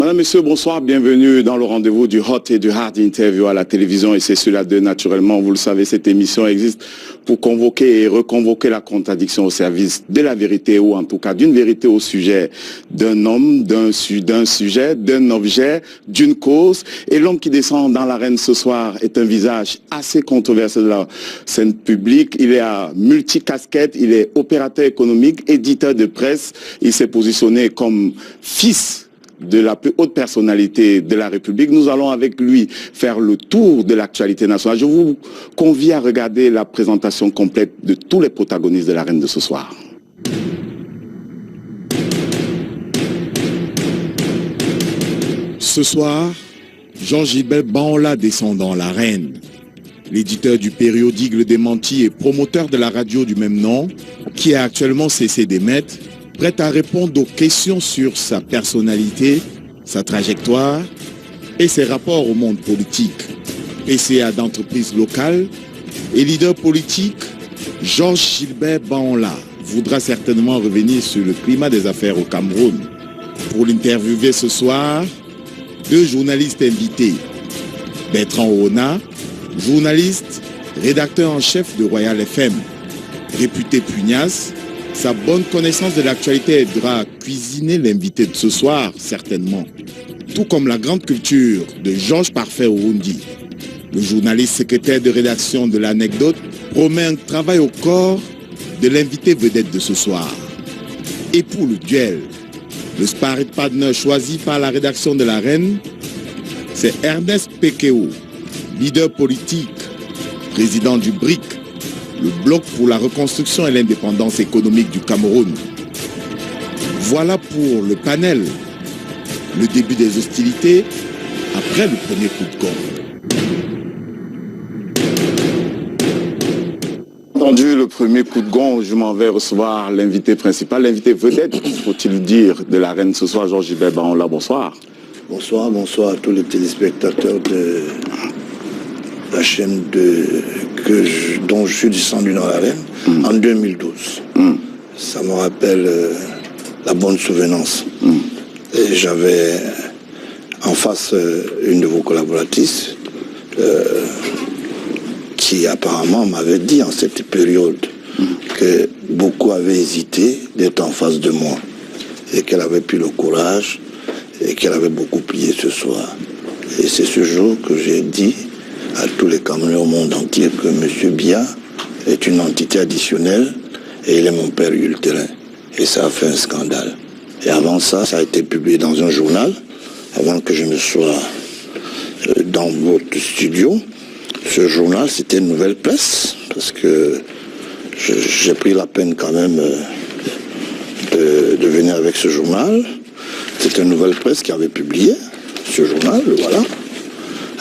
Madame, Monsieur, bonsoir, bienvenue dans le rendez-vous du Hot et du Hard Interview à la télévision et c'est cela de naturellement, vous le savez, cette émission existe pour convoquer et reconvoquer la contradiction au service de la vérité ou en tout cas d'une vérité au sujet d'un homme, d'un sujet, d'un objet, d'une cause. Et l'homme qui descend dans l'arène ce soir est un visage assez controversé de la scène publique. Il est à multicasquette, il est opérateur économique, éditeur de presse. Il s'est positionné comme fils de la plus haute personnalité de la République. Nous allons avec lui faire le tour de l'actualité nationale. Je vous convie à regarder la présentation complète de tous les protagonistes de l'arène de ce soir. Ce soir, Jean-Gilbert Banla descend dans l'arène. L'éditeur du périodique Le Démenti et promoteur de la radio du même nom, qui a actuellement cessé d'émettre, prêt à répondre aux questions sur sa personnalité, sa trajectoire et ses rapports au monde politique. PCA d'entreprise locale et leader politique, Jean-Gilbert Banla voudra certainement revenir sur le climat des affaires au Cameroun. Pour l'interviewer ce soir, deux journalistes invités. Bertrand Oona, journaliste, rédacteur en chef de Royal FM, réputé pugnace. Sa bonne connaissance de l'actualité aidera à cuisiner l'invité de ce soir, certainement. Tout comme la grande culture de Georges Parfait Ouroundi. Le journaliste secrétaire de rédaction de l'Anecdote promet un travail au corps de l'invité vedette de ce soir. Et pour le duel, le sparring partner choisi par la rédaction de l'Arène, c'est Ernest Pekeo, leader politique, président du BRIC, le bloc pour la reconstruction et l'indépendance économique du Cameroun. Voilà pour le panel, le début des hostilités après le premier coup de gong. Entendu le premier coup de gong, je m'en vais recevoir l'invité principal, l'invité vedette, faut-il dire, de l'arène ce soir, Jean-Gilbert Banla. Bonsoir. Bonsoir, bonsoir à tous les téléspectateurs de la chaîne dont je suis descendu dans l'arène en 2012. Ça me rappelle la bonne souvenance. Et j'avais en face une de vos collaboratrices qui apparemment m'avait dit en cette période que beaucoup avaient hésité d'être en face de moi et qu'elle avait pris le courage et qu'elle avait beaucoup plié ce soir. Et c'est ce jour que j'ai dit à tous les Camerounais au monde entier que M. Biya est une entité additionnelle et il est mon père ultérin. Et ça a fait un scandale. Et avant ça, ça a été publié dans un journal, avant que je ne sois dans votre studio. Ce journal, c'était une nouvelle presse, parce que j'ai pris la peine quand même de venir avec ce journal. C'était une nouvelle presse qui avait publié ce journal, voilà.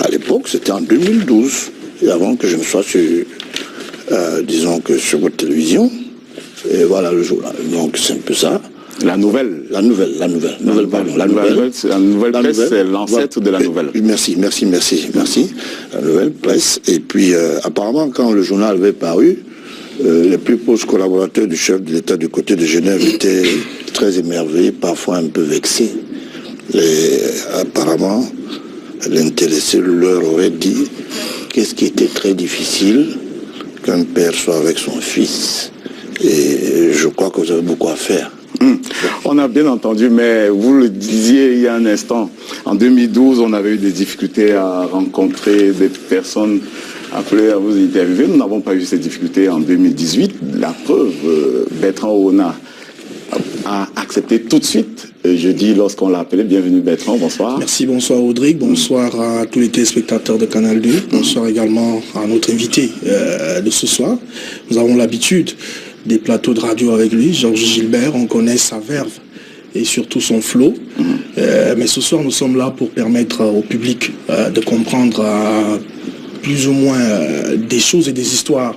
À l'époque, c'était en 2012, et avant que je ne sois sur, disons que sur votre télévision, et voilà le journal. Donc c'est un peu ça. La nouvelle presse, c'est l'ancêtre de la nouvelle. Merci. La nouvelle presse. Et puis, apparemment, quand le journal avait paru, les plus proches collaborateurs du chef de l'État du côté de Genève étaient très émerveillés, parfois un peu vexés. Et apparemment, l'intéressé leur aurait dit qu'est-ce qui était très difficile qu'un père soit avec son fils. Et je crois que vous avez beaucoup à faire. On a bien entendu, mais vous le disiez il y a un instant, en 2012, on avait eu des difficultés à rencontrer des personnes appelées à vous interviewer. Nous n'avons pas eu ces difficultés en 2018. La preuve, Bertrand Oona a accepté tout de suite jeudi lorsqu'on l'a appelé. Bienvenue Bertrand, bonsoir. Merci, bonsoir Audric, bonsoir à tous les téléspectateurs de Canal 2, bonsoir également à notre invité de ce soir. Nous avons l'habitude des plateaux de radio avec lui, Georges Gilbert, on connaît sa verve et surtout son flow. Mais ce soir, nous sommes là pour permettre au public de comprendre plus ou moins des choses et des histoires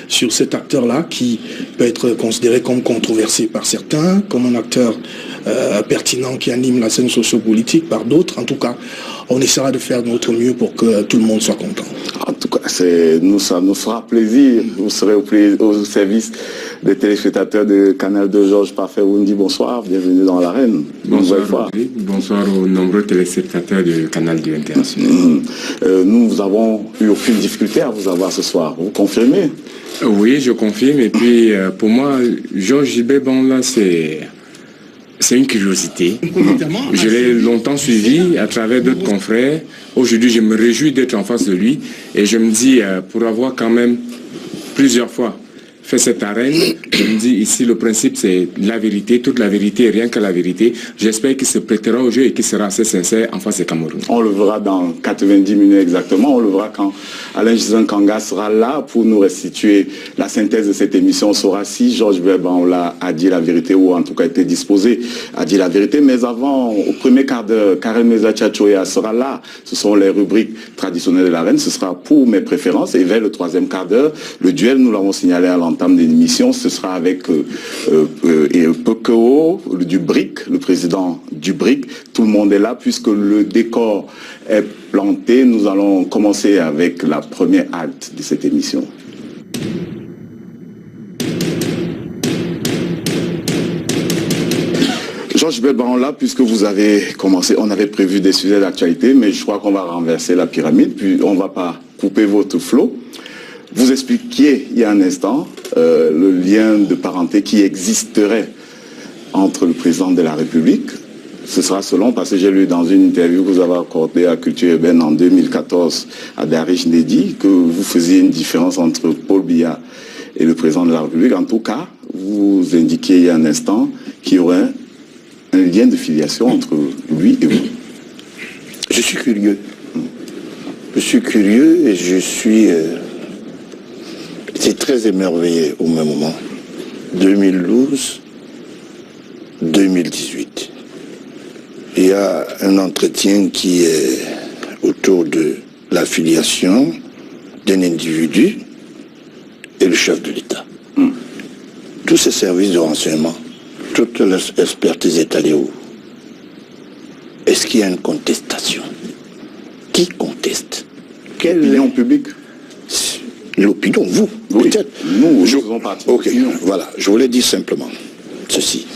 sur cet acteur-là qui peut être considéré comme controversé par certains, comme un acteur pertinent qui anime la scène sociopolitique par d'autres. En tout cas, on essaiera de faire de notre mieux pour que tout le monde soit content. En tout cas, ça nous fera plaisir, vous serez au service des téléspectateurs de Canal 2, Georges Parfait-Woundi, bonsoir, bienvenue dans l'arène. Bonsoir, bonsoir aux nombreux téléspectateurs de Canal 2 International. Nous avons eu aucune difficulté à vous avoir ce soir, vous confirmez? Oui, je confirme, et puis pour moi, Georges Gilbert Banla, c'est une curiosité. Je l'ai longtemps suivi à travers d'autres confrères. Aujourd'hui, je me réjouis d'être en face de lui, et je me dis, pour avoir quand même plusieurs fois fait cette arène, je me dis ici le principe c'est la vérité, toute la vérité et rien que la vérité. J'espère qu'il se prêtera au jeu et qu'il sera assez sincère en face des Cameroun. On le verra dans 90 minutes exactement, on le verra quand Alain Gisèle Kanga sera là pour nous restituer la synthèse de cette émission. On saura si Georges Gilbert a dit la vérité ou en tout cas été disposé à dire la vérité. Mais avant, au premier quart d'heure, Karen Meza Tchatchoya sera là. Ce sont les rubriques traditionnelles de l'arène, ce sera pour mes préférences. Et vers le troisième quart d'heure, le duel, nous l'avons signalé à l'entame de l'émission, ce sera avec Pekeo du BRIC, le président du BRIC. Tout le monde est là puisque le décor est planté. Nous allons commencer avec la première acte de cette émission. Georges Gilbert Banla, puisque vous avez commencé, on avait prévu des sujets d'actualité, mais je crois qu'on va renverser la pyramide, puis on ne va pas couper votre flot. Vous expliquiez il y a un instant le lien de parenté qui existerait entre le président de la République. Ce sera selon, parce que j'ai lu dans une interview que vous avez accordée à Culture Urbaine en 2014 à Darich Ndedi que vous faisiez une différence entre Paul Biya et le président de la République. En tout cas, vous indiquiez il y a un instant qu'il y aurait un lien de filiation entre lui et vous. Je suis curieux. Je suis curieux et je suis... C'est très émerveillé au même moment. 2012, 2018. Il y a un entretien qui est autour de l'affiliation d'un individu et le chef de l'État. Tous ces services de renseignement, toute l'expertise est allée où? Est-ce qu'il y a une contestation? Qui conteste? Quelle opinion publique? L'opinion, vous, oui, peut-être. Nous faisons partie. Ok, voilà. Je voulais dire simplement ceci.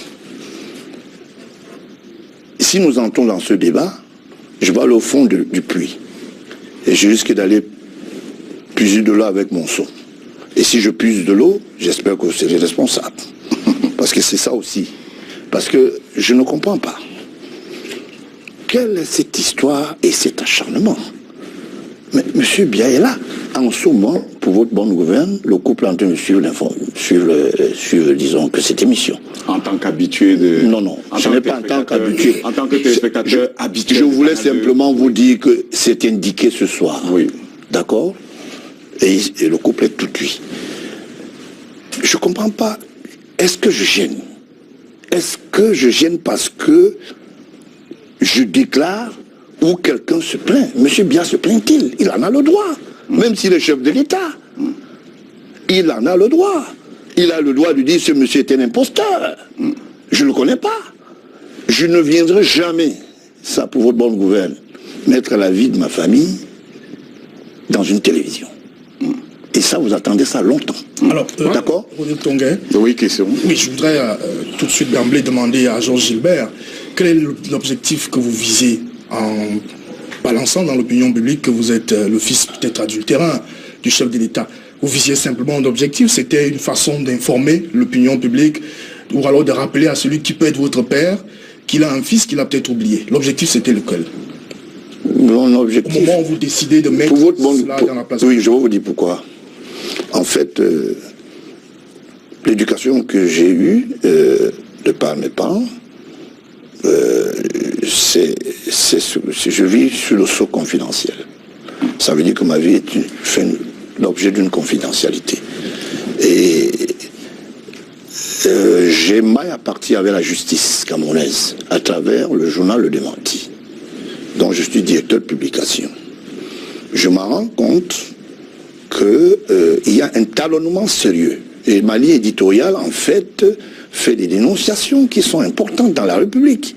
Si nous entrons dans ce débat, je vais aller au fond du puits. Et je risque d'aller puiser de l'eau avec mon seau. Et si je puise de l'eau, j'espère que vous serez responsable. Parce que c'est ça aussi. Parce que je ne comprends pas. Quelle est cette histoire et cet acharnement? Mais M. Biya est là. En ce moment, pour votre bonne gouverne, le couple est en train de suivre, disons, que cette émission. En tant qu'habitué de... Non, je n'ai pas en tant qu'habitué. En tant que téléspectateur habitué. Je voulais simplement vous dire que c'est indiqué ce soir. Oui. D'accord? Et le couple est tout cuit. Je ne comprends pas. Est-ce que je gêne? Est-ce que je gêne parce que je déclare ou quelqu'un se plaint? Monsieur Biya se plaint-il? Il en a le droit. Même s'il est chef de l'État. Il en a le droit. Il a le droit de dire ce monsieur est un imposteur. Je ne le connais pas. Je ne viendrai jamais, ça pour votre bonne gouverne, mettre la vie de ma famille dans une télévision. Et ça, vous attendez ça longtemps. Alors, d'accord? Oui, question. Oui, je voudrais tout de suite d'emblée demander à Georges Gilbert quel est l'objectif que vous visez en balançant dans l'opinion publique que vous êtes le fils peut-être adultérin du chef de l'État. Vous visiez simplement un objectif, c'était une façon d'informer l'opinion publique ou alors de rappeler à celui qui peut être votre père qu'il a un fils qu'il a peut-être oublié. L'objectif c'était lequel? Mon objectif... Au moment où vous décidez de mettre cela dans la place... Oui, je vais vous dire pourquoi. En fait, l'éducation que j'ai eue de par mes parents, je vis sur le sceau confidentiel. Ça veut dire que ma vie fait l'objet d'une confidentialité. Et j'ai maille à partir avec la justice camerounaise à travers le journal Le Démenti, dont je suis directeur de publication. Je me rends compte qu'il y a un talonnement sérieux. Et ma ligne éditoriale, en fait des dénonciations qui sont importantes dans la République.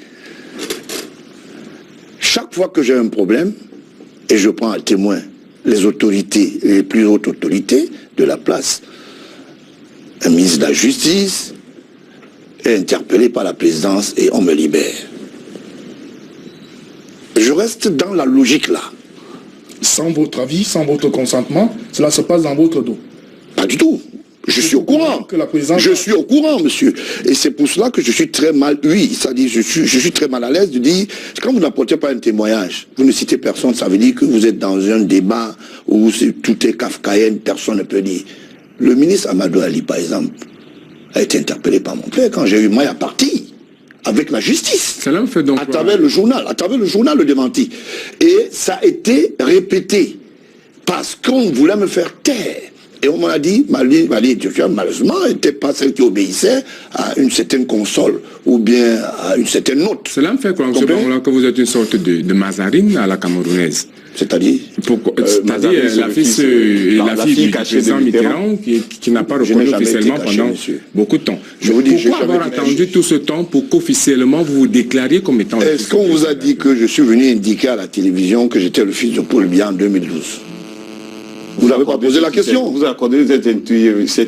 Chaque fois que j'ai un problème, et je prends à témoin les autorités, les plus hautes autorités de la place, un ministre de la Justice est interpellé par la présidence et on me libère. Je reste dans la logique là. Sans votre avis, sans votre consentement, cela se passe dans votre dos. Pas du tout. Je suis au courant. Que la présidence... Je suis au courant, monsieur. Et c'est pour cela que je suis très mal, oui, c'est-à-dire je suis très mal à l'aise de dire, quand vous n'apportez pas un témoignage, vous ne citez personne, ça veut dire que vous êtes dans un débat où tout est kafkaïen, personne ne peut dire. Le ministre Amadou Ali, par exemple, a été interpellé par mon père quand j'ai eu maille à partir avec la justice. Cela me fait donc à travers le journal, le démenti. Et ça a été répété parce qu'on voulait me faire taire. Et on m'a dit, Mali malheureusement, n'était pas celle qui obéissait à une certaine console ou bien à une certaine note. Cela me fait croire que vous êtes une sorte de Mazarine à la camerounaise. C'est-à-dire c'est-à-dire la fille du président Mitterrand qui n'a pas reconnu officiellement pendant beaucoup de temps. Pourquoi avoir attendu tout ce temps pour qu'officiellement vous vous déclariez comme étant... Est-ce qu'on vous a dit que je suis venu indiquer à la télévision que j'étais le fils de Paul Biya en 2012? Vous n'avez pas posé la question. Vous accordez cette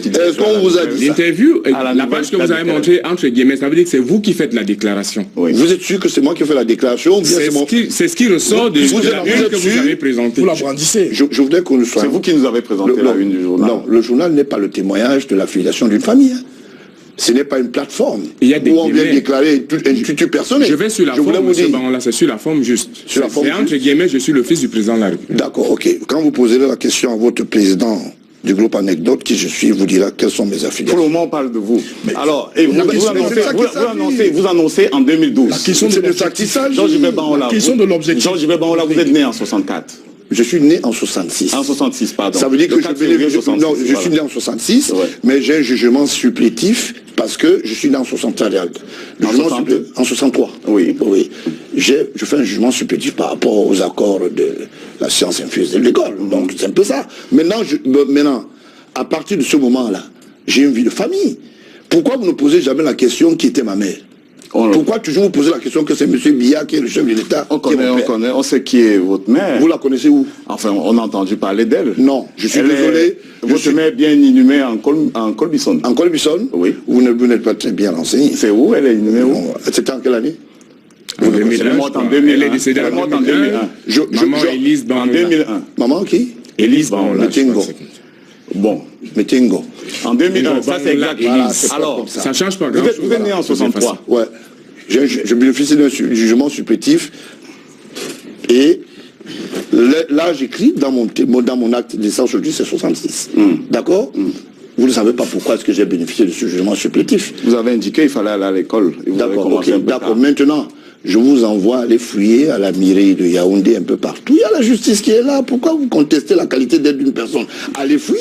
idée. Est-ce qu'on vous a dit ça? L'interview, la page que vous avez montrée, entre guillemets, ça veut dire que c'est vous qui faites la déclaration. Oui. Vous êtes sûr que c'est moi qui ai fait la déclaration? C'est ce qui ressort de la une que vous avez présentée. Vous la brandissez. Je voudrais qu'on le soit. C'est vous qui nous avez présenté la une du journal. Non, le journal n'est pas le témoignage de l'affiliation d'une famille. Ce n'est pas une plateforme où on vient déclarer une culture personnelle. Je vais sur la forme, là, c'est sur la forme juste. Sur la forme juste. Entre guillemets, je suis le fils du président de la République. D'accord, ok. Quand vous poserez la question à votre président du groupe Anecdote, qui je suis, vous dira quelles sont mes affiliations. Pour le moment, on parle de vous. Mais alors, et vous annoncez en 2012. La question de l'objectif. La question de l'objectif. Georges Bangola, vous êtes né en 64. Je suis né en 66. En 66, pardon. Ça veut dire que je suis né en 66, ouais. Mais j'ai un jugement supplétif parce que je suis né en 63. En 63. Oui. Oui. Je fais un jugement supplétif par rapport aux accords de la science infuse de l'école. Donc c'est un peu ça. Maintenant, à partir de ce moment-là, j'ai une vie de famille. Pourquoi vous ne posez jamais la question qui était ma mère? Pourquoi toujours vous posez la question que c'est M. Biya qui est le chef de l'État? On connaît, on sait qui est votre mère. Vous la connaissez où? Enfin, on a entendu parler d'elle. Non, je suis désolé. Votre mère est bien inhumée en Colbison. En Colbison? Oui. Vous n'êtes pas très bien renseigné. C'est où? Elle est inhumée où? C'était en quelle année? En 2001. Elle est décédée en 2001. Maman Élise Bangola. En 2001. Maman qui? Élise Bangola. Bon, Metingo. En 2001, ça c'est exact. Voilà, alors, ça change pas grand-chose. Vous êtes né en 63. Ouais. Je bénéficie d'un jugement supplétif. Et là, j'écris dans mon acte de naissance aujourd'hui, c'est 66. D'accord? Vous ne savez pas pourquoi est-ce que j'ai bénéficié de ce jugement supplétif. Vous avez indiqué qu'il fallait aller à l'école. D'accord. Maintenant, je vous envoie aller fouiller à la mairie de Yaoundé un peu partout. Il y a la justice qui est là. Pourquoi vous contestez la qualité d'aide d'une personne? Allez fouiller.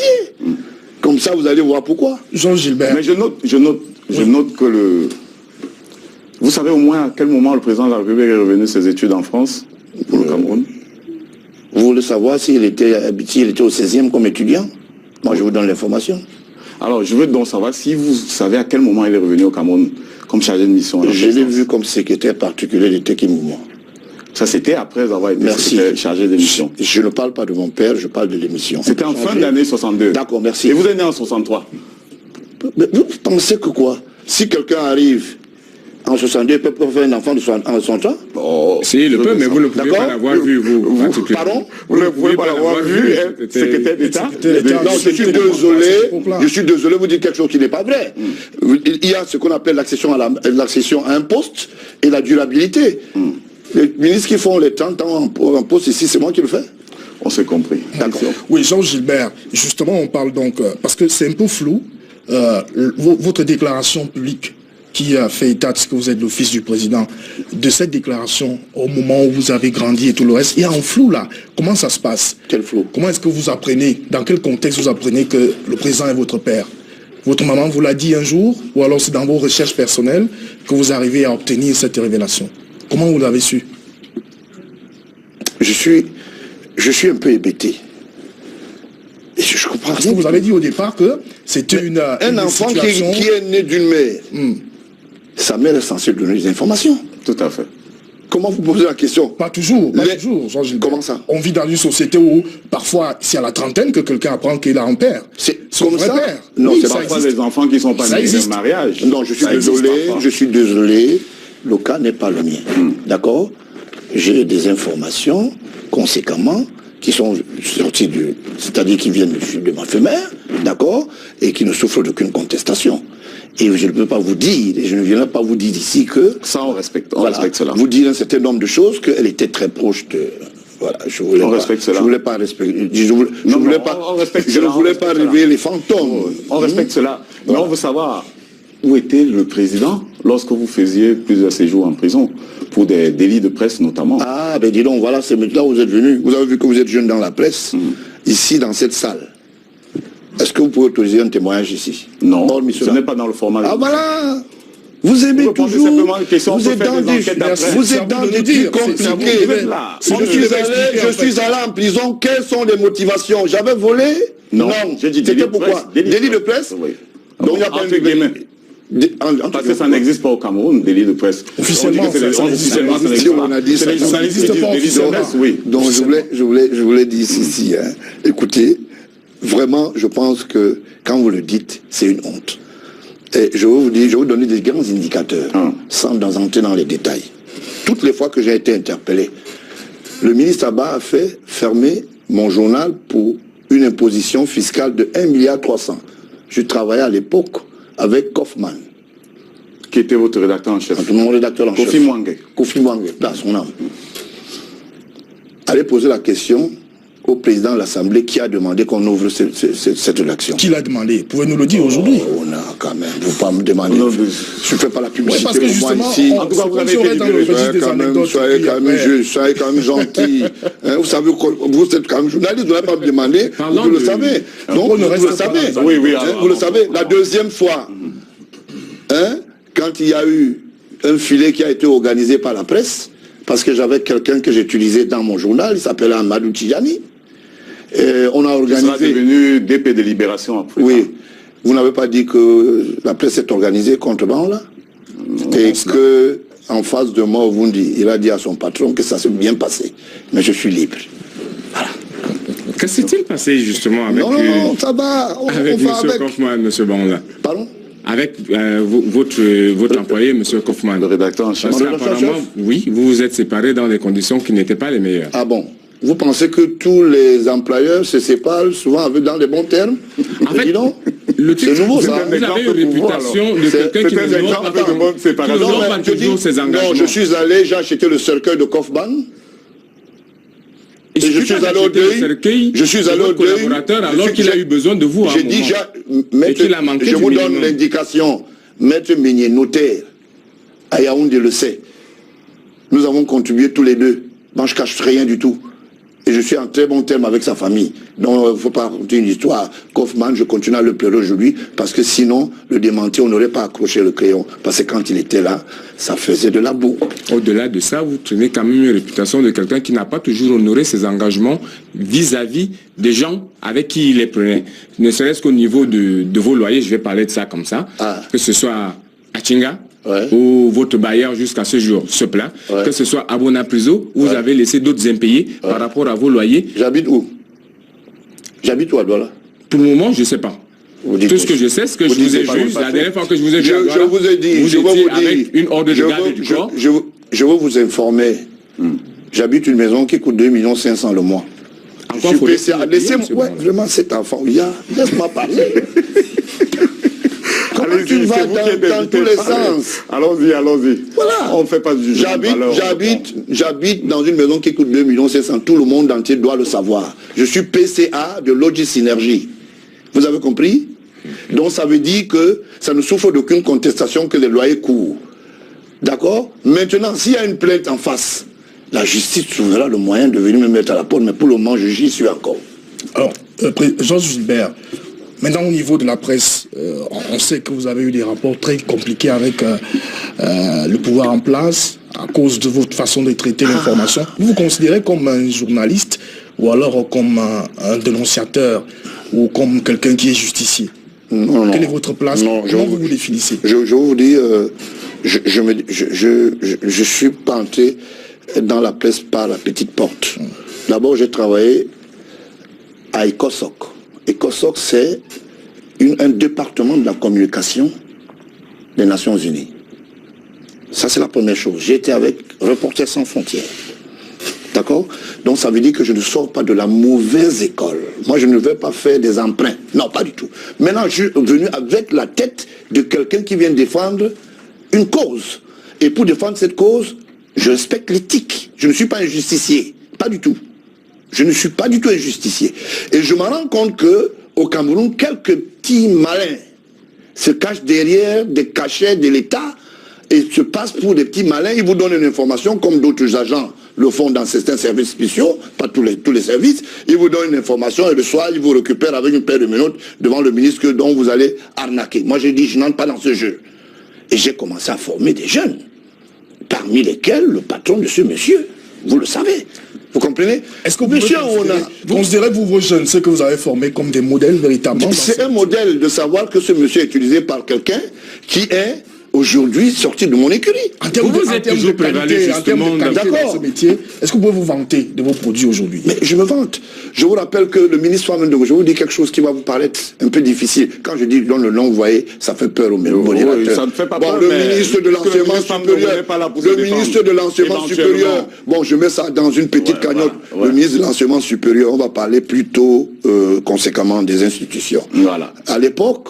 Comme ça, vous allez voir pourquoi. Jean Gilbert. Mais je note que le... Vous savez au moins à quel moment le président de la République est revenu de ses études en France, pour le Cameroun? Vous voulez savoir s'il était au 16e comme étudiant? Moi, je vous donne l'information. Alors, je veux donc savoir si vous savez à quel moment il est revenu au Cameroun comme chargé de mission. Je l'ai vu comme secrétaire particulier de Teki Mouvement. Ça, c'était après avoir été chargé de mission. Je ne parle pas de mon père, je parle de l'émission. C'était en fin d'année 62. D'accord, merci. Et vous êtes né en 63. Mais vous pensez que quoi? Si quelqu'un arrive en 62, il peut pas faire un enfant de 63? Si, il le peut, mais vous ne pouvez pas l'avoir vu, vous. Pardon? Vous ne pouvez pas l'avoir vu, secrétaire d'État? Non, je suis désolé de vous dire quelque chose qui n'est pas vrai. Il y a ce qu'on appelle l'accession à un poste et la durabilité. Les ministres qui font les temps en poste ici, c'est moi qui le fais. On s'est compris. D'accord. Oui, Jean Gilbert, justement, on parle donc, parce que c'est un peu flou, votre déclaration publique qui a fait état de ce que vous êtes le fils du président, de cette déclaration au moment où vous avez grandi et tout le reste, il y a un flou là. Comment ça se passe? Quel flou? Comment est-ce que vous apprenez, dans quel contexte vous apprenez que le président est votre père? Votre maman vous l'a dit un jour, ou alors c'est dans vos recherches personnelles que vous arrivez à obtenir cette révélation? Comment vous l'avez su? Je suis un peu hébété. Et je comprends Parce que vous avez dit au départ que c'était un enfant situation... qui est né d'une mère. Sa mère est censée donner des informations. Tout à fait. Que comment vous posez la question? Pas toujours, toujours, Jean-Gilbert. Comment ça? On vit dans une société où, parfois, c'est à la trentaine que quelqu'un apprend qu'il a un père. C'est son comme vrai ça? père. Non, Oui, c'est parfois des enfants qui sont pas nés de mariage. Non, je suis désolé, le cas n'est pas le mien. D'accord? J'ai des informations, conséquemment, qui sont sorties c'est-à-dire qui viennent de ma femelle, d'accord? Et qui ne souffrent d'aucune contestation. Et je ne peux pas vous dire, et je ne viendrai pas vous dire ici que... Ça, on respecte cela. Vous dire un certain nombre de choses, qu'elle était très proche de... Voilà, je voulais on pas, respecte cela. Je voulais pas respecter... Je ne voulais pas réveiller les fantômes. On respecte cela. Mais on veut savoir où était le président lorsque vous faisiez plusieurs séjours en prison, pour des délits de presse notamment. Ah, ben dis donc, voilà, c'est maintenant où vous êtes venu. Vous avez vu que vous êtes jeune dans la presse, ici, dans cette salle. Est-ce que vous pouvez autoriser un témoignage ici? Non, ce n'est pas dans le format. Ah voilà. Vous aimez toujours. Vous êtes dans des trucs compliqués. Je suis allé en prison. Quelles sont les motivations? J'avais volé? Non. C'était pourquoi? Délit de presse? Oui. Donc il n'y a pas une... Parce que ça n'existe pas au Cameroun, délit de presse. Officiellement, on a dit ça. Donc je voulais dire ceci. Écoutez, vraiment, je pense que quand vous le dites, c'est une honte. Et je vais vous donner des grands indicateurs, sans entrer dans les détails. Toutes les fois que j'ai été interpellé, le ministre Abba a fait fermer mon journal pour une imposition fiscale de 1,3 milliard. Je travaillais à l'époque avec Kaufman. Qui était votre rédacteur en chef? Mon rédacteur en chef. Kofi Mwange, dans son âme. Allez poser la question au président de l'Assemblée qui a demandé qu'on ouvre cette rédaction. Qui l'a demandé? Pouvez-nous le dire aujourd'hui? On a quand même, vous ne pouvez pas me demander. Je ne fais pas la publicité. Parce que justement, ici. en tout cas, vous avez été dans le registre des anecdotes. Soyez quand même gentil. Vous savez, vous êtes quand même journaliste, vous n'avez pas me demander. Vous le savez. Donc, vous le savez. Vous le savez. La deuxième fois, quand il y a eu un filet qui a été organisé par la presse, parce que j'avais quelqu'un que j'utilisais dans mon journal, il s'appelait Amadou Tidjani. On a organisé... Il sera devenu DP de Libération après. Oui. Vous n'avez pas dit que la presse est organisée contre Banla? Et que, en face de moi, il a dit à son patron que ça s'est bien passé. Mais je suis libre. Voilà. Que s'est-il passé justement avec... Non, ça va. Avec M. Kaufman, M. Banla? Pardon? Avec votre employé, M. Kaufman. Le rédacteur en chef. Parce qu'apparemment, oui, vous vous êtes séparés dans des conditions qui n'étaient pas les meilleures. Ah bon? Vous pensez que tous les employeurs se séparent souvent dans les bons termes? En fait, c'est nouveau ça. Vous avez une réputation de quelqu'un qui ne honore pas toujours ses engagements. Non, je suis allé, j'ai acheté le cercueil de Kaufman. Et je suis allé au deuil. Je suis allé au collaborateur alors qu'il a eu besoin de vous. J'ai dit, je vous donne l'indication. Maître Meunier, notaire, à Yaoundé le sait. Nous avons contribué tous les deux. Moi, je ne cache rien du tout. Et je suis en très bon terme avec sa famille. Donc, il ne faut pas raconter une histoire. Kaufman, je continue à le pleurer aujourd'hui, parce que sinon, le démenti, on n'aurait pas accroché le crayon. Parce que quand il était là, ça faisait de la boue. Au-delà de ça, vous tenez quand même une réputation de quelqu'un qui n'a pas toujours honoré ses engagements vis-à-vis des gens avec qui il les prenait. Ne serait-ce qu'au niveau de vos loyers, je vais parler de ça comme ça, que ce soit à Tchinga, où votre bailleur jusqu'à ce jour se plaint, que ce soit à Bonapriso, où vous avez laissé d'autres impayés par rapport à vos loyers. J'habite où? J'habite où à Douala? Pour le moment, je ne sais pas. Tout ce que je sais, c'est que je vous ai vu, la dernière fois que je vous ai vu à Douala, vous ai dit, vous étiez avec une ordre de garde du corps. Je veux vous informer. J'habite une maison qui coûte 2 500 000 le mois. Encore faut-il laissez-moi, vraiment cet enfant, laisse-moi parler. Tu vas dans tous les sens. Allons-y. Voilà. On ne fait pas du jugement. J'habite dans une maison qui coûte 2 500 000. Tout le monde entier doit le savoir. Je suis PCA de Logis Synergie. Vous avez compris? Donc ça veut dire que ça ne souffre d'aucune contestation que les loyers courent. D'accord? Maintenant, s'il y a une plainte en face, la justice trouvera le moyen de venir me mettre à la porte. Mais pour le moment, j'y suis encore. Alors, Jean-Gilbert, maintenant, au niveau de la presse, on sait que vous avez eu des rapports très compliqués avec le pouvoir en place à cause de votre façon de traiter l'information. Vous vous considérez comme un journaliste ou alors comme un dénonciateur ou comme quelqu'un qui est justicier? Non. Quelle est votre place? Comment vous vous définissez? Je vais vous dire, je suis pas entré. dans la presse par la petite porte. D'abord, j'ai travaillé à ECOSOC. ECOSOC, c'est un département de la communication des Nations Unies. Ça, c'est la première chose. J'ai été avec Reporters sans frontières. D'accord? Donc, ça veut dire que je ne sors pas de la mauvaise école. Moi, je ne vais pas faire des emprunts. Non, pas du tout. Maintenant, je suis venu avec la tête de quelqu'un qui vient défendre une cause. Et pour défendre cette cause, je respecte l'éthique. Je ne suis pas un justicier. Pas du tout. Je ne suis pas du tout un justicier. Et je me rends compte qu'au Cameroun, quelques petits malins se cachent derrière des cachets de l'État et se passent pour des petits malins. Ils vous donnent une information comme d'autres agents le font dans certains services spéciaux, pas tous les services. Ils vous donnent une information et le soir, ils vous récupèrent avec une paire de menottes devant le ministre dont vous allez arnaquer. Moi, j'ai dit, je n'entre pas dans ce jeu. Et j'ai commencé à former des jeunes, parmi lesquels le patron de ce monsieur. Vous le savez. Vous comprenez? Est-ce que vous considérez, vous, vos jeunes, ceux que vous avez formés comme des modèles véritablement? C'est un modèle de savoir que ce monsieur est utilisé par quelqu'un qui est aujourd'hui sorti de mon écurie. En termes de qualité, dans ce métier, est-ce que vous pouvez vous vanter de vos produits aujourd'hui? Mais je me vante. Je vous rappelle que le ministre Swam Ndongo, je vous dis quelque chose qui va vous paraître un peu difficile. Quand je dis donne le nom, vous voyez, ça fait peur au modérateur. Oui, ça ne fait pas peur, le ministre de l'enseignement supérieur, le ministre de l'enseignement supérieur, bon, je mets ça dans une petite cagnotte. Le ministre de l'enseignement supérieur, on va parler plutôt conséquemment des institutions. Voilà. À l'époque,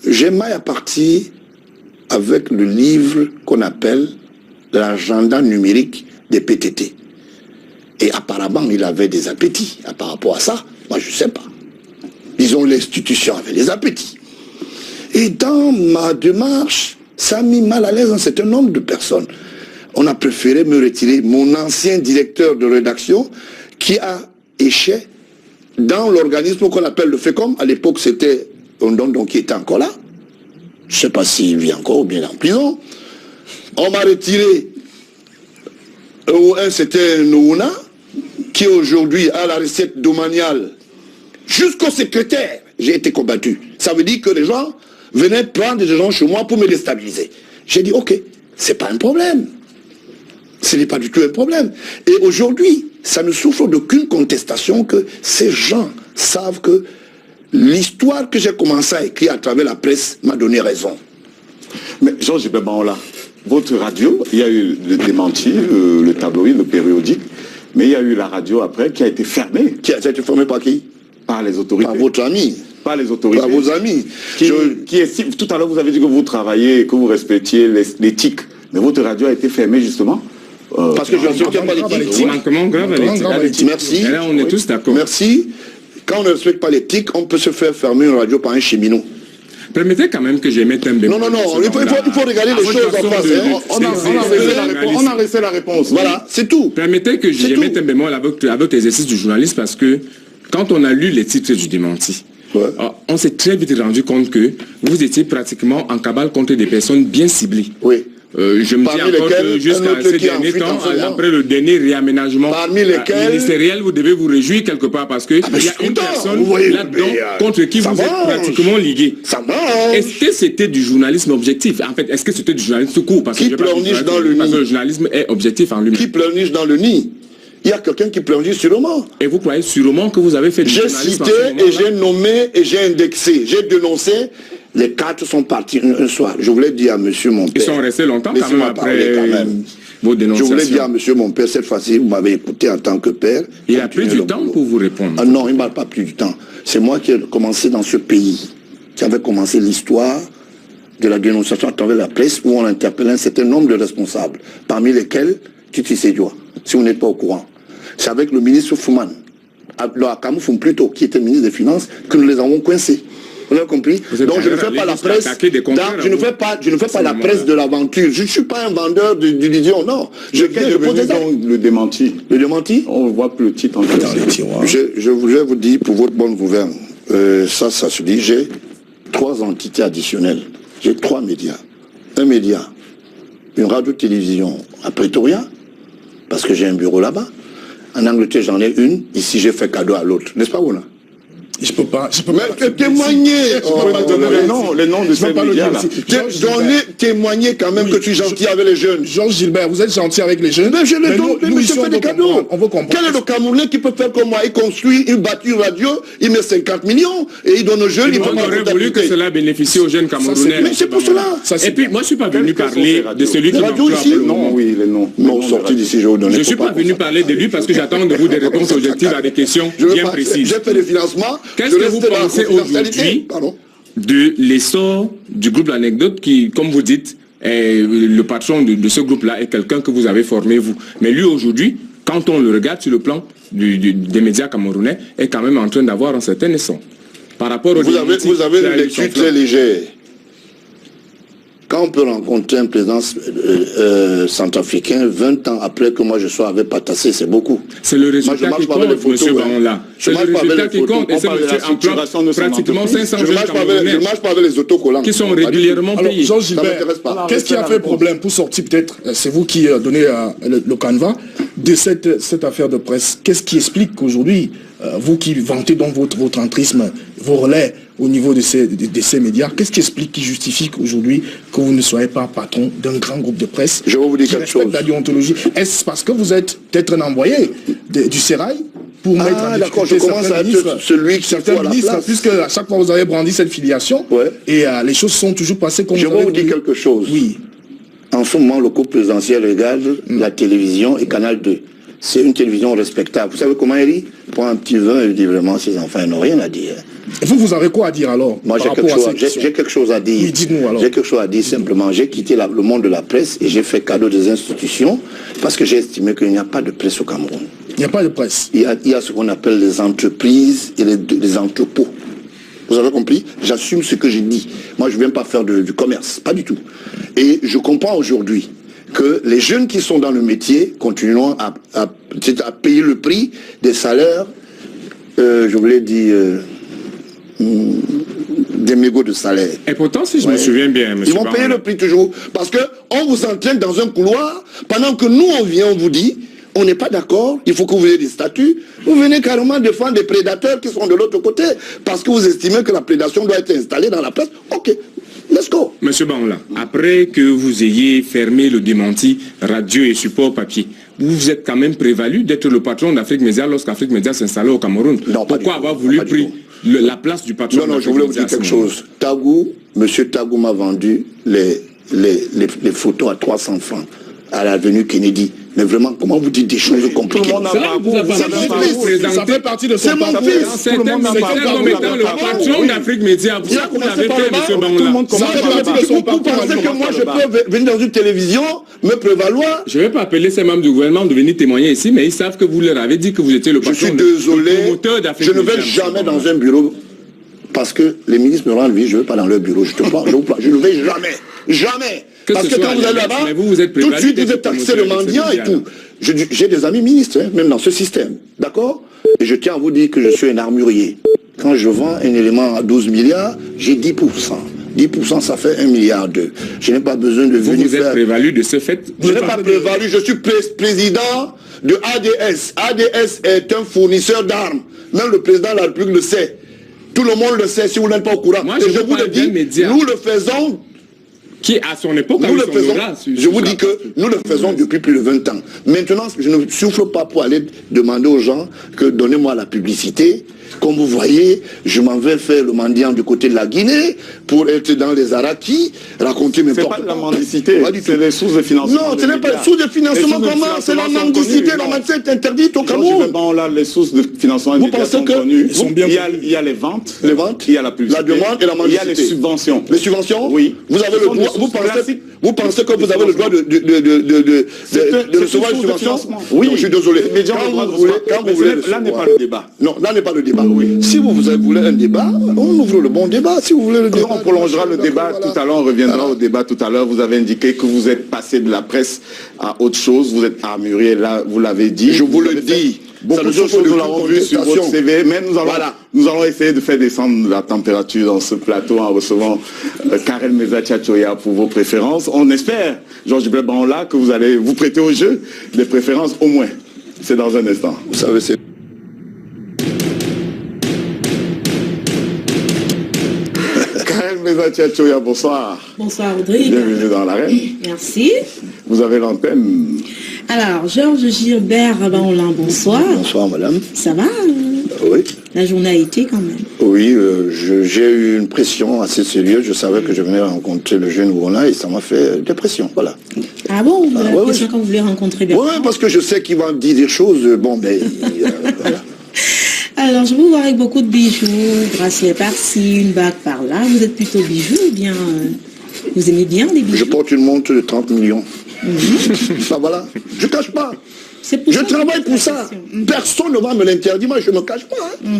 j'ai maille à partir avec le livre qu'on appelle l'agenda numérique des PTT. Et apparemment, il avait des appétits par rapport à ça. Moi, je ne sais pas. Disons, l'institution avait des appétits. Et dans ma démarche, ça a mis mal à l'aise un certain nombre de personnes. On a préféré me retirer mon ancien directeur de rédaction qui a échoué dans l'organisme qu'on appelle le FECOM. À l'époque, c'était donc qui était encore là. Je ne sais pas s'il vit encore ou bien en prison. On m'a retiré. C'était Nouna, qui aujourd'hui a la recette domaniale. Jusqu'au secrétaire, j'ai été combattu. Ça veut dire que les gens venaient prendre des gens chez moi pour me déstabiliser. J'ai dit, ok, c'est pas un problème. Ce n'est pas du tout un problème. Et aujourd'hui, ça ne souffre d'aucune contestation que ces gens savent que l'histoire que j'ai commencé à écrire à travers la presse m'a donné raison. Mais Georges Banla, votre radio, il y a eu le démenti, le tabloïd, le périodique, mais il y a eu la radio après qui a été fermée. Qui a été fermée par qui? Par les autorités. Par votre ami. Par les autorités. Par vos amis. Qui estime, tout à l'heure vous avez dit que vous travaillez, que vous respectiez l'éthique, mais votre radio a été fermée justement. Parce que je ne respecte pas l'éthique. Manquement grave à l'éthique. Merci. Et là, on est tous d'accord. Merci. Quand on ne respecte pas l'éthique, on peut se faire fermer une radio par un cheminot. Permettez quand même que j'émette un bémol. Non, il faut regarder les choses en face. On a resté la réponse. Voilà, c'est tout. Permettez que j'émette un bémol avec l'exercice du journaliste parce que quand on a lu les titres du démenti, on s'est très vite rendu compte que vous étiez pratiquement en cabale contre des personnes bien ciblées. Oui. Je me dis encore que jusqu'à ces derniers temps, après le dernier réaménagement ministériel, vous devez vous réjouir quelque part parce qu'il y a une personne là-dedans contre qui vous êtes pratiquement ligué. Est-ce que c'était du journalisme objectif? En fait, est-ce que c'était du journalisme tout court? Parce que le journalisme est objectif en lui-même. Qui pleurniche dans le nid? Il y a quelqu'un qui pleurniche sûrement. Et vous croyez sûrement que vous avez fait du journalisme? J'ai cité et j'ai nommé et j'ai indexé. J'ai dénoncé. Les cartes sont partis un soir. Je voulais dire à monsieur mon père. Ils sont restés longtemps quand même après vos dénonciations. Je voulais dire à monsieur mon père, cette fois-ci, vous m'avez écouté en tant que père. Il a pris du temps pour vous répondre. Ah non, il ne m'a pas pris du temps. C'est moi qui ai commencé dans ce pays, qui avait commencé l'histoire de la dénonciation à travers la presse, où on interpellait un certain nombre de responsables, parmi lesquels Titi Sédioua, si vous n'êtes pas au courant. C'est avec le ministre Fouman, Akamou Foum plutôt, qui était ministre des Finances, que nous les avons coincés. Vous avez compris? Donc je ne fais pas la presse. Je ne fais pas la presse de l'aventure. Je ne suis pas un vendeur d'illusions, non. Je pose des actes. Le démenti. Le démenti? On voit plus le titre en fait. Je voulais vous dire, pour votre bonne gouverne, ça se dit, j'ai 3 entités additionnelles. J'ai 3 médias. Un média, une radio-télévision à Pretoria, parce que j'ai un bureau là-bas. En Angleterre, j'en ai une. Ici, j'ai fait cadeau à l'autre. N'est-ce pas, Ouna? Je peux pas. Mais témoigner. Les noms de ces médias-là. Témoigner quand même que tu es gentil avec les jeunes. Georges Gilbert, vous êtes gentil avec les jeunes. Mais je les donne, nous je fais des cadeaux. On veut comprendre. Quel est le Camerounais qui peut faire comme moi? Il construit une bâtue radio, il met 50 millions et il donne aux jeunes. On aurait voulu que cela bénéficie aux jeunes Camerounais. Mais c'est pour cela. Et puis, moi, je ne suis pas venu parler de celui qui m'emploie pour le moment. Oui, les noms. Non, sorti d'ici, je vais vous donner. Je ne suis pas venu parler de lui parce que j'attends de vous des réponses objectives à des questions bien précises. J'ai fait des financements. Qu'est-ce que vous pensez aujourd'hui de l'essor du groupe L'Anecdote qui, comme vous dites, le patron de ce groupe-là est quelqu'un que vous avez formé, vous. Mais lui, aujourd'hui, quand on le regarde sur le plan des médias camerounais, est quand même en train d'avoir un certain essor. Par rapport aux... Vous avez une lecture très légère. Quand on peut rencontrer un président centrafricain 20 ans après que moi je sois avec Patassé, c'est beaucoup. C'est le résultat qui compte, M. Baronla. C'est le résultat qui compte et ce monsieur emploie pratiquement 500 jeunes Camerounais. Je ne marche pas avec les autocollants. Qui sont régulièrement payés. Alors, Georges Gilbert, qu'est-ce qui a fait problème pour sortir peut-être, c'est vous qui donnez le canevas de cette affaire de presse. Qu'est-ce qui explique qu'aujourd'hui, vous qui vantez donc votre entrisme, vos relais au niveau de ces médias, qu'est-ce qui explique, qui justifie qu'aujourd'hui que vous ne soyez pas patron d'un grand groupe de presse? Je vais vous dire quelque chose. La déontologie. Est-ce parce que vous êtes peut-être un envoyé du Sérail pour mettre en d'accord, je commence à être celui qui faut à la place. Puisque à chaque fois vous avez brandi cette filiation, et les choses sont toujours passées comme je vais vous dire quelque chose. Oui. En ce moment, le couple présidentiel regarde la télévision et Canal 2. C'est une télévision respectable. Vous savez comment il dit? Prends un petit vin et dit vraiment, ces enfants n'ont rien à dire. Et vous avez quoi à dire alors? Moi, j'ai quelque chose à dire. Oui, dites-nous alors. J'ai quelque chose à dire simplement. J'ai quitté le monde de la presse et j'ai fait cadeau des institutions parce que j'ai estimé qu'il n'y a pas de presse au Cameroun. Il n'y a pas de presse. Il y a ce qu'on appelle les entreprises et les entrepôts. Vous avez compris? J'assume ce que j'ai dit. Moi, je ne viens pas faire du commerce, pas du tout. Et je comprends aujourd'hui que les jeunes qui sont dans le métier continueront à payer le prix des salaires, je voulais dire, des mégots de salaire. Et pourtant, si je me souviens bien, monsieur ils vont payer le prix toujours. Parce qu'on vous entraîne dans un couloir, pendant que nous, on vient, on vous dit, on n'est pas d'accord, il faut que vous ayez des statuts. Vous venez carrément défendre des prédateurs qui sont de l'autre côté, parce que vous estimez que la prédation doit être installée dans la presse. Ok. Let's go. Monsieur Baronla, après que vous ayez fermé le démenti radio et support papier, vous êtes quand même prévalu d'être le patron d'Afrique Média lorsqu'Afrique Média s'installait au Cameroun. Non, pourquoi avoir voulu prendre la place du patron? Non, je voulais vous dire quelque chose. Monsieur Tagou m'a vendu les photos à 300 francs à l'avenue Kennedy. Mais vraiment, comment vous dites des choses compliquées? Ça fait partie de son parcours. C'est comme étant le patron d'Afrique Média. Vous l'avez fait, monsieur Baronla. Vous pensez que moi, je peux venir dans une télévision, me prévaloir? Je ne vais pas appeler ces membres du gouvernement de venir témoigner ici, mais ils savent que vous leur avez dit que vous étiez le patron. Je suis désolé, je ne vais jamais dans un bureau. Parce que les ministres me rendent vie, je ne vais pas dans leur bureau, je ne vais jamais. Jamais. Parce que quand vous allez là-bas, tout de suite vous êtes taxé de mendiant et tout. J'ai des amis ministres, même dans ce système. D'accord? Et je tiens à vous dire que je suis un armurier. Quand je vends un élément à 12 milliards, j'ai 10%. 10%, ça fait 1,2 milliard. Je n'ai pas besoin de venir faire... Vous êtes prévalu de ce fait? Je n'ai pas prévalu, je suis président de ADS. ADS est un fournisseur d'armes. Même le président de la République le sait. Tout le monde le sait si vous n'êtes pas au courant. Moi, et je vous le dis, nous le faisons. Qui à son époque nous le faisons, je vous dis que nous le faisons depuis plus de 20 ans. Maintenant, je ne souffle pas pour aller demander aux gens que donnez-moi la publicité. Comme vous voyez, je m'en vais faire le mendiant du côté de la Guinée pour être dans les Araquis, raconter mes portes. C'est pas de la mendicité, c'est les sources de financement. Non, ce n'est pas les sources de financement. Comment? C'est la mendicité. La mendicité est interdite au Cameroun. Là, les sources de financement sont connues. Il y a les ventes, il y a la publicité, la demande et la mendicité. Il y a les subventions. Les subventions? Oui. Vous avez le droit. Vous pensez que vous avez le droit de recevoir une subvention? Oui, je suis désolé. Quand vous voulez. Là n'est pas le débat. Non, là n'est pas le débat. Oui. Si vous voulez un débat, on ouvre le bon débat. Si vous voulez le débat, on prolongera le débat tout à l'heure, on reviendra au débat tout à l'heure. Vous avez indiqué que vous êtes passé de la presse à autre chose, vous êtes armurier, là, vous l'avez dit. Je vous le dis. Beaucoup de choses, nous l'avons vu sur votre CV, mais nous allons essayer de faire descendre la température dans ce plateau en recevant Karel Meza Tchatchoya pour vos préférences. On espère, Georges Baronla, que vous allez vous prêter au jeu des préférences au moins. C'est dans un instant. Vous savez, c'est... Katia Tchoya, bonsoir. Bonsoir Audrey. Bienvenue dans l'arène. Merci. Vous avez l'antenne. Alors, Georges Gilbert Banlan, bonsoir. Bonsoir madame. Ça va Oui. La journée a été quand même. Oui, j'ai eu une pression assez sérieuse. Je savais que je venais rencontrer le jeune Ouona et ça m'a fait dépression. Voilà. Ah bon, vous avez ouais, l'impression quand vous voulez rencontrer bien. Oui, parce que je sais qu'il va me dire des choses. Bon, ben, voilà. Alors, je vous vois avec beaucoup de bijoux, bracelet par-ci, une bague par-là. Vous êtes plutôt bijoux ou bien vous aimez bien les bijoux? Je porte une montre de 30 millions. Ça, voilà. Je ne cache pas. Je travaille pour ça. Personne ne va me l'interdire. Moi, je ne me cache pas. Hein.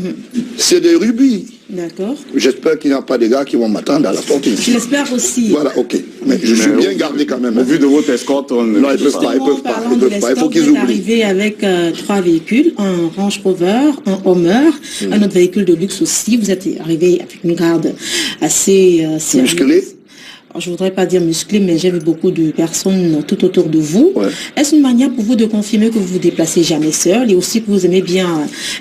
C'est des rubis. D'accord. J'espère qu'il n'y a pas de gars qui vont m'attendre à la sortie. Je l'espère aussi. Voilà, ok. Mais je suis bien gardé quand même. Au vu de votre escorte, on ne non, ils peuvent pas. Ils peuvent pas. Ils peuvent pas. Il faut qu'ils oublient. oublient. Arrivé avec 3 véhicules, un Range Rover, un Hummer, un autre véhicule de luxe aussi. Vous êtes arrivé avec une garde assez musclée. Je ne voudrais pas dire musclé, mais j'ai vu beaucoup de personnes tout autour de vous. Ouais. Est-ce une manière pour vous de confirmer que vous vous déplacez jamais seul et aussi que vous aimez bien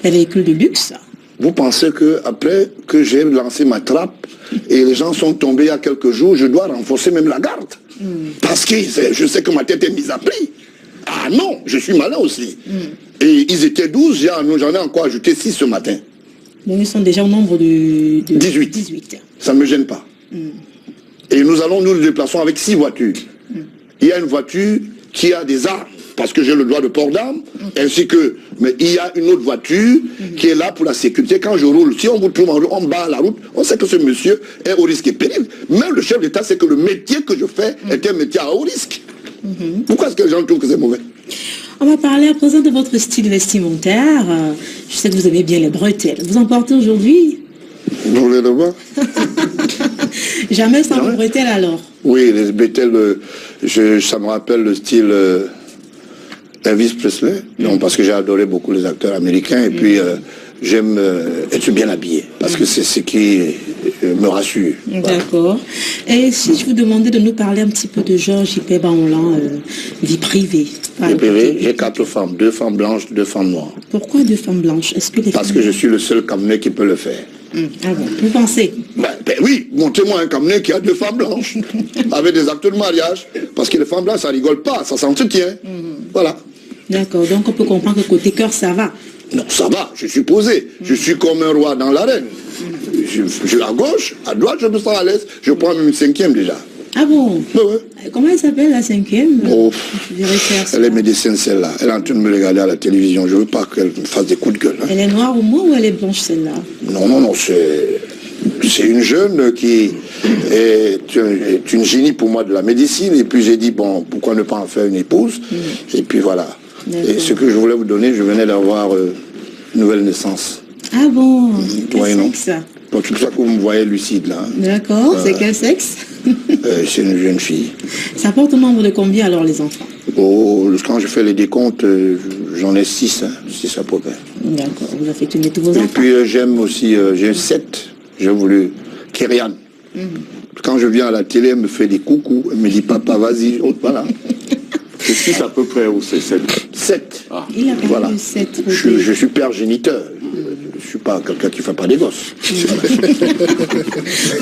les véhicules de luxe? Vous pensez qu'après que j'ai lancé ma trappe et les gens sont tombés il y a quelques jours, je dois renforcer même la garde? Parce que je sais que ma tête est mise à prix. Ah non, je suis malin aussi. Et ils étaient 12, j'en ai encore ajouté 6 ce matin. Donc ils sont déjà au nombre de 18. Ça ne me gêne pas. Et nous nous déplaçons avec 6 voitures. Il y a une voiture qui a des armes, parce que j'ai le droit de port d'armes, ainsi que, mais il y a une autre voiture qui est là pour la sécurité. Quand je roule, si on vous trouve en bas à la route, on sait que ce monsieur est au risque et péril. Même le chef d'État sait que le métier que je fais est un métier à haut risque. Pourquoi est-ce que les gens trouvent que c'est mauvais? On va parler à présent de votre style vestimentaire. Je sais que vous aimez bien les bretelles. Vous en portez aujourd'hui? Vous voulez le voir? Jamais sans bretelles alors? Oui, les bretelles, ça me rappelle le style Elvis Presley, donc, parce que j'ai adoré beaucoup les acteurs américains, et puis j'aime être bien habillé, parce que c'est ce qui me rassure. D'accord. Voilà. Et si je vous demandais de nous parler un petit peu de Georges Gilbert Banlan, vie privée? Vie privée, j'ai 4 femmes, 2 femmes blanches, 2 femmes noires. Pourquoi 2 femmes blanches? Parce que je suis le seul Camerounais qui peut le faire. Ah bon, vous pensez? Ben oui, montrez-moi un Camerounais qui a 2 femmes blanches, avec des actes de mariage, parce que les femmes blanches, ça rigole pas, ça s'entretient. Voilà. D'accord, donc on peut comprendre que côté cœur, ça va. Non, ça va, je suis posé. Je suis comme un roi dans l'arène. À gauche, à droite, je me sens à l'aise. Je prends même une 5e déjà. Ah bon? Ouais. Comment elle s'appelle la 5e? Oh, elle est médecin celle-là. Elle est en train de me regarder à la télévision. Je ne veux pas qu'elle me fasse des coups de gueule. Hein. Elle est noire au moins ou elle est blanche celle-là? Non, c'est une jeune qui est une génie pour moi de la médecine. Et puis j'ai dit, bon, pourquoi ne pas en faire une épouse? Et puis voilà. Et ce que je voulais vous donner, je venais d'avoir une nouvelle naissance. Ah bon? Oui, non. C'est ça? Donc c'est pour ça que vous me voyez lucide là. D'accord, c'est quel sexe? C'est une jeune fille. Ça porte au nombre de combien alors les enfants? Oh, quand je fais les décomptes, j'en ai 6, 6 à peu près. D'accord, vous affectionnez tous vos enfants. Et puis j'aime aussi, j'ai 7, j'ai voulu, Kyrian. Quand je viens à la télé, elle me fait des coucous, elle me dit papa vas-y, voilà. C'est 6 à peu près ou c'est 7? 7. Ah. Il a parlé voilà. de 7. Je suis père géniteur. Je ne suis pas quelqu'un qui ne fait pas des gosses.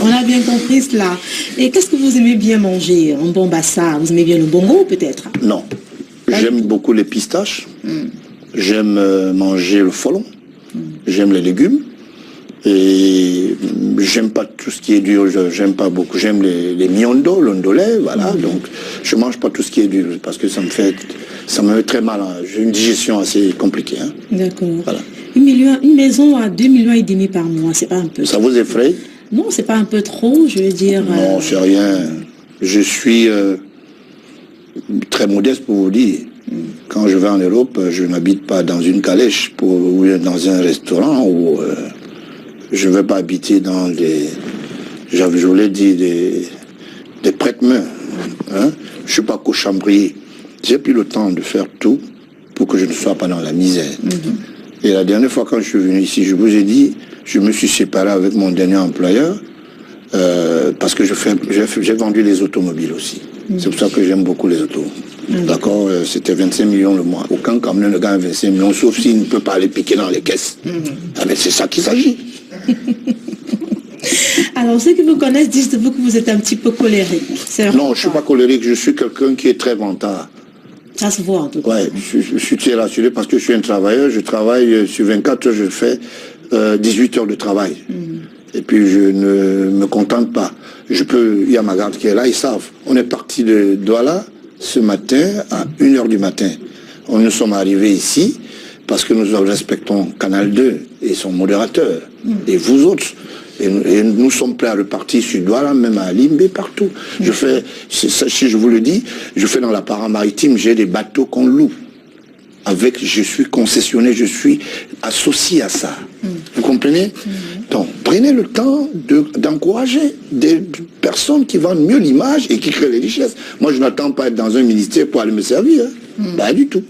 On a bien compris cela. Et qu'est-ce que vous aimez bien manger? Un bon bassa? Vous aimez bien le bongo peut-être? Non. J'aime beaucoup les pistaches. J'aime manger le folon. J'aime les légumes. Et j'aime pas tout ce qui est dur, j'aime pas beaucoup. J'aime les miondo, l'ondolais, voilà. Donc je mange pas tout ce qui est dur parce que ça me met très mal. Hein. J'ai une digestion assez compliquée. Hein. D'accord. Voilà. Une maison à 2,5 millions par mois, c'est pas un peu? Ça vous effraie? Non, c'est pas un peu trop, je veux dire. Non, c'est rien. Je suis très modeste pour vous dire. Quand je vais en Europe, je n'habite pas dans une calèche ou dans un restaurant où je ne vais pas habiter dans je voulais dire des prête-mains. Hein? Je ne suis pas cochambrier. J'ai pris le temps de faire tout pour que je ne sois pas dans la misère. Et la dernière fois quand je suis venu ici, je vous ai dit, je me suis séparé avec mon dernier employeur parce que j'ai vendu les automobiles aussi. C'est pour ça que j'aime beaucoup les autos. D'accord, c'était 25 millions le mois. Aucun camion ne gagne 25 millions, sauf s'il ne peut pas aller piquer dans les caisses. Ah, mais c'est ça qu'il s'agit. Alors, ceux qui vous connaissent disent de vous que vous êtes un petit peu colérique. Non, je ne suis pas colérique, je suis quelqu'un qui est très vantard. Ça se voit en tout cas. Ouais, je suis très rassuré parce que je suis un travailleur. Je travaille sur 24 heures, je fais 18 heures de travail. Et puis je ne me contente pas. Il y a ma garde qui est là, ils savent. On est parti de Douala ce matin à 1h du matin. Nous sommes arrivés ici parce que nous respectons Canal 2 et son modérateur. Et vous autres. Et nous sommes prêts à repartir sur Douala, même à Limbe, partout. Je fais, si je vous le dis, je fais dans la para-maritime, j'ai des bateaux qu'on loue. Je suis concessionnaire, je suis associé à ça. Vous comprenez? Donc, prenez le temps d'encourager des personnes qui vendent mieux l'image et qui créent les richesses. Moi, je n'attends pas être dans un ministère pour aller me servir. Pas du tout.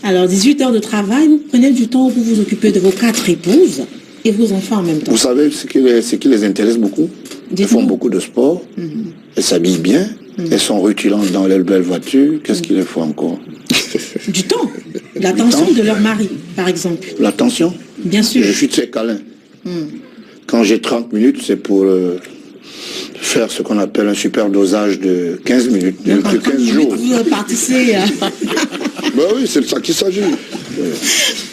Alors, 18 heures de travail, vous prenez du temps pour vous occuper de vos 4 épouses et vos enfants en même temps. Vous savez ce qui les intéresse beaucoup? Elles font beaucoup de sport, elles s'habillent bien, elles sont rutilantes dans leurs belles voitures. Qu'est-ce qu'il faut encore? Du temps. L'attention de leur mari, par exemple. L'attention? Bien sûr. Je suis très câlin. Quand j'ai 30 minutes, c'est pour faire ce qu'on appelle un super dosage de 15 minutes, de 15 jours. Vous repartissez. Ben oui, c'est de ça qu'il s'agit.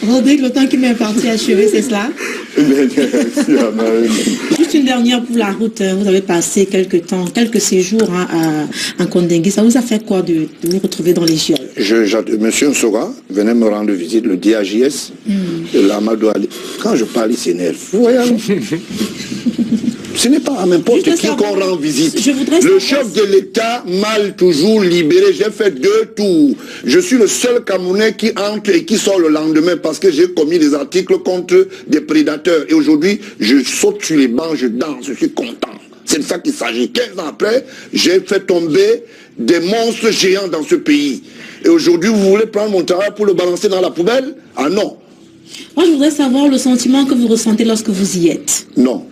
Rodrigue, le temps qui m'est imparti à achever, c'est cela? Juste une dernière pour la route. Vous avez passé quelques séjours en Kondengui. Ça vous a fait quoi de vous retrouver dans les géoles? Monsieur Nsora venait me rendre visite, le DAJS de l'Amadou Ali. Quand je parle, il s'énerve. Vous voyez, alors ce n'est pas à n'importe qui qu'on rend visite. Le chef de l'État m'a toujours libéré. J'ai fait 2 tours. Je suis le seul Camerounais qui entre et qui sort le lendemain parce que j'ai commis des articles contre des prédateurs. Et aujourd'hui, je saute sur les bancs, je danse, je suis content. C'est de ça qu'il s'agit. 15 ans après, j'ai fait tomber des monstres géants dans ce pays. Et aujourd'hui, vous voulez prendre mon travail pour le balancer dans la poubelle? Ah non. Moi, je voudrais savoir le sentiment que vous ressentez lorsque vous y êtes. Non.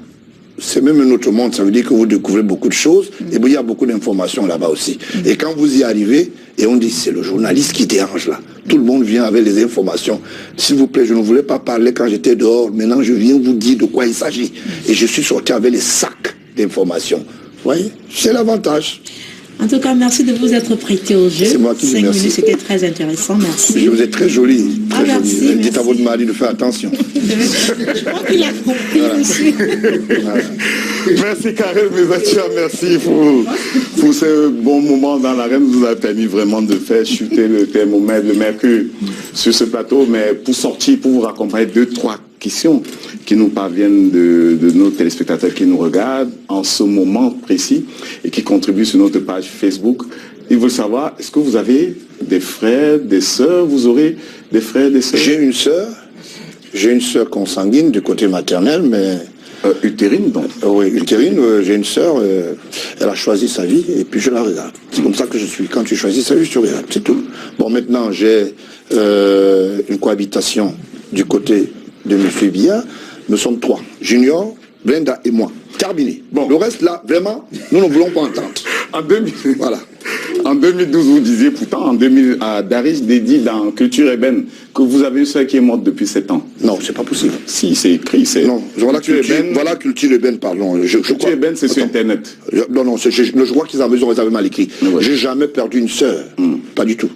C'est même un autre monde, ça veut dire que vous découvrez beaucoup de choses, et il y a beaucoup d'informations là-bas aussi. Et quand vous y arrivez, et on dit, c'est le journaliste qui dérange là. Tout le monde vient avec les informations. S'il vous plaît, je ne voulais pas parler quand j'étais dehors, maintenant je viens vous dire de quoi il s'agit. Et je suis sorti avec les sacs d'informations. Vous voyez, c'est l'avantage. En tout cas, merci de vous être prêté au jeu. C'est moi qui vous remercie. 5 minutes, c'était très intéressant, merci. Je vous ai très jolie. Très merci, jolie. Dites merci. à votre mari de faire attention. Je crois qu'il a compris aussi. Voilà. Merci Karel Mezatia, merci pour ce bon moment dans l'arène. Vous a permis vraiment de faire chuter le thermomètre, le mercure sur ce plateau. Mais pour sortir, pour vous raccompagner 2-3 questions qui nous parviennent de nos téléspectateurs qui nous regardent en ce moment précis et qui contribuent sur notre page Facebook. Ils veulent savoir, est-ce que vous avez des frères, des sœurs? Vous aurez des frères, des sœurs? J'ai une sœur consanguine du côté maternel, mais... utérine donc? Oui, utérine, j'ai une sœur, elle a choisi sa vie et puis je la regarde. C'est comme ça que je suis. Quand tu choisis sa vie, je te regarde, c'est tout. Bon, maintenant, j'ai une cohabitation du côté de M. Bia. Nous sommes 3. Junior, Brenda et moi. Terminé. Bon, le reste là, vraiment, nous ne voulons pas entendre. Voilà. En 2012, vous disiez pourtant, à Daris dédie dans Culture Ébène, que vous avez une soeur qui est morte depuis 7 ans. Non, c'est pas possible. Si, c'est écrit. Non, voilà Culture Ébène, pardon. Culture Ébène, c'est sur Internet. Non, je crois qu'ils avaient mal écrit. Ouais. J'ai jamais perdu une sœur. Pas du tout.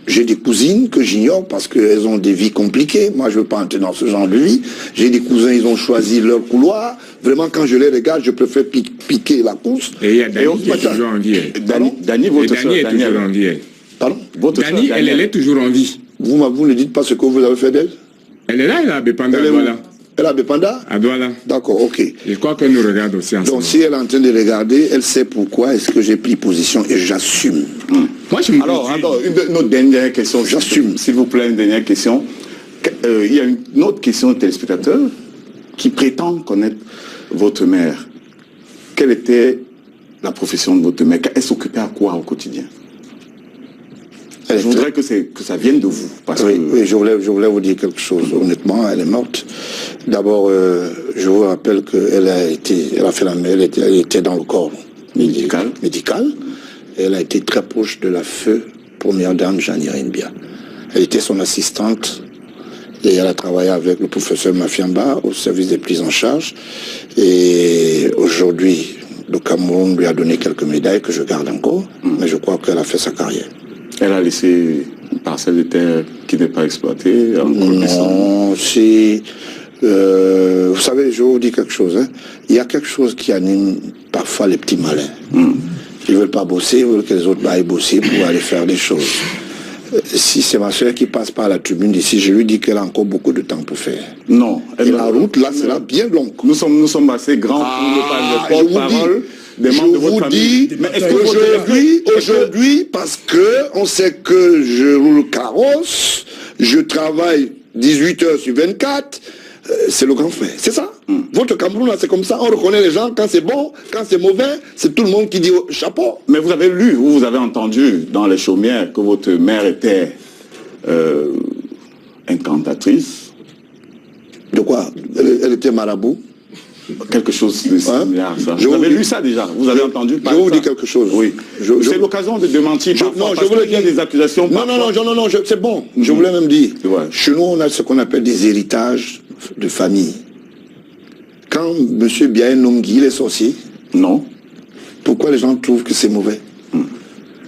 J'ai des cousines que j'ignore parce qu'elles ont des vies compliquées. Moi, je ne veux pas entrer dans ce genre de vie. J'ai des cousins, ils ont choisi leur couloir. Vraiment, quand je les regarde, je préfère piquer la course. Et il y a Dani qui est toujours en vie. Dani, votre soeur, est toujours en vie. Pardon? Dani, elle est toujours en vie. Vous ne dites pas ce que vous avez fait d'elle? Elle est là, elle a Bépanda à Douala. Elle a Bépanda? À Douala. D'accord, ok. Je crois qu'elle nous regarde aussi ensemble. Donc si elle est en train de regarder, elle sait pourquoi est-ce que j'ai pris position et j'assume. Moi, je me Alors, une dernière question. J'assume. S'il vous plaît, une dernière question. Il y a une autre question de téléspectateur qui prétend connaître votre mère. Quelle était la profession de votre mère? Elle s'occupait à quoi au quotidien? Je voudrais que ça vienne de vous. Parce oui, je voulais vous dire quelque chose. Honnêtement, elle est morte. D'abord, je vous rappelle qu'elle elle était dans le corps médical. Elle a été très proche de la feu première dame Jeanne Irene Bia. Elle était son assistante Et elle a travaillé avec le professeur Mafiamba au service des prises en charge. Et aujourd'hui, le Cameroun lui a donné quelques médailles que je garde encore, mais je crois qu'elle a fait sa carrière. Elle a laissé une parcelle de terre qui n'est pas exploitée. Non, c'est... vous savez, je vais vous dire quelque chose. Hein. Il y a quelque chose qui anime parfois les petits malins. Ils ne veulent pas bosser, ils veulent que les autres aillent bosser pour aller faire des choses. Si c'est ma soeur qui passe par la tribune d'ici, je lui dis qu'elle a encore beaucoup de temps pour faire. Non. Et la route, là, sera bien longue. Nous sommes assez grands pour ne pas le porte-parole des membres de votre famille. Mais aujourd'hui, parce que on sait que je roule carrosse, je travaille 18 heures sur 24, c'est le grand frère. C'est ça. Votre Cameroun, là, c'est comme ça. On reconnaît les gens quand c'est bon, quand c'est mauvais, c'est tout le monde qui dit chapeau. Mais vous avez lu ou vous avez entendu dans les chaumières que votre mère était incantatrice. De quoi? Elle était marabout. Quelque chose de similaire, ça. Vous avez lu ça déjà? Vous avez entendu parler? Je vais vous dire quelque chose. Oui. C'est l'occasion de démentir parfois, non, parce qu'il y a des accusations. Non, c'est bon. Je voulais même dire. Chez nous, on a ce qu'on appelle des héritages de famille. Quand M. Biaye Nongui, il est sorcier, non. Pourquoi les gens trouvent que c'est mauvais?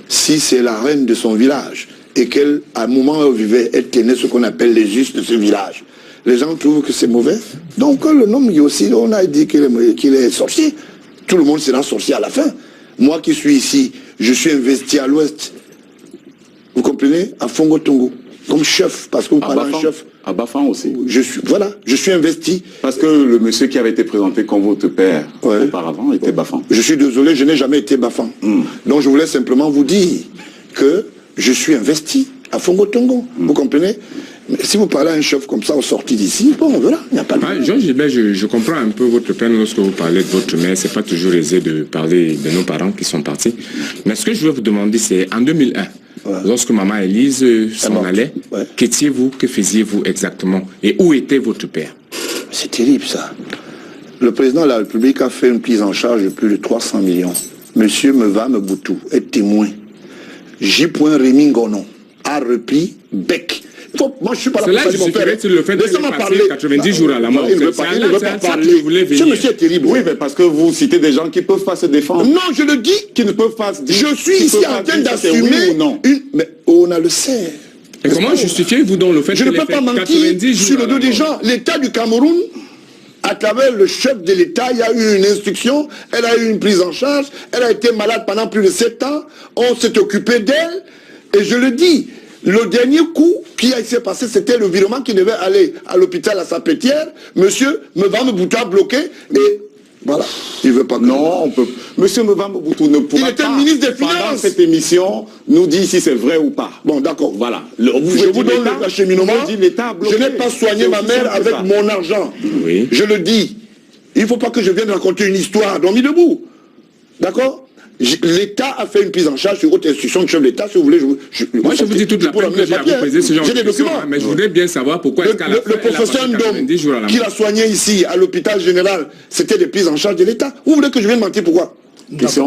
Si c'est la reine de son village et qu'elle, à un moment où elle vivait, elle tenait ce qu'on appelle les us de ce village, les gens trouvent que c'est mauvais. Donc le nom aussi, on a dit qu'il est sorcier. Tout le monde sera sorcier à la fin. Moi qui suis ici, je suis investi à l'ouest. Vous comprenez? À Fongo Tongo. Comme chef, parce que vous parlez d'un chef. À Bafan aussi. Je suis investi. Parce que le monsieur qui avait été présenté comme votre père auparavant était Bafan. Je suis désolé, je n'ai jamais été Bafan. Donc je voulais simplement vous dire que je suis investi à Fongo Tongo. Vous comprenez? Mais si vous parlez à un chef comme ça au sorti d'ici, bon voilà, il n'y a pas de... Georges Gilbert, je comprends un peu votre peine lorsque vous parlez de votre mère. C'est pas toujours aisé de parler de nos parents qui sont partis. Mais ce que je veux vous demander, c'est en 2001, lorsque maman Élise s'en allait, qu'étiez-vous, que faisiez-vous exactement? Et où était votre père? C'est terrible ça. Le président de la République a fait une prise en charge de plus de 300 millions. Monsieur Meva Mboutou est témoin. J. Rémi Ngonon a repris Bec. Moi, je suis pas là pour ça, mon père. Le fait de passer 90 jours à la mort. Il ne veut pas parler. Ce monsieur est terrible. Oui, mais parce que vous citez des gens qui ne peuvent pas se défendre. Non, je le dis. Qui ne peuvent pas se dire. Je suis ici en train d'assumer mais on a le sait. Et comment justifiez-vous donc le fait je ne peux pas mentir sur le dos des gens. L'État du Cameroun, à travers le chef de l'État, il y a eu une instruction, elle a eu une prise en charge, elle a été malade pendant plus de 7 ans, on s'est occupé d'elle, et je le dis, le dernier coup qui s'est passé, c'était le virement qui devait aller à l'hôpital à Sapetière. Monsieur Meva Mboutou a bloqué et voilà. Il veut pas. Non, on peut. Monsieur Meva Mboutou ne pourra pas. Il était ministre des Finances. Pendant cette émission, nous dit si c'est vrai ou pas. Bon, d'accord. Voilà. Je vous donne l'acheminement. Je n'ai pas soigné ma mère avec mon argent. Oui. Je le dis. Il ne faut pas que je vienne raconter une histoire dormi debout. D'accord? L'État a fait une prise en charge sur haute instruction du chef de l'État, si vous voulez. Moi, je vous dis toute la peine que j'ai à vous poser ce genre de questions, mais je voudrais bien savoir pourquoi est-ce qu'à la fin, le professeur Ndom, qui l'a soigné ici, à l'hôpital général, c'était des prises en charge de l'État. Vous voulez que je vienne mentir pourquoi?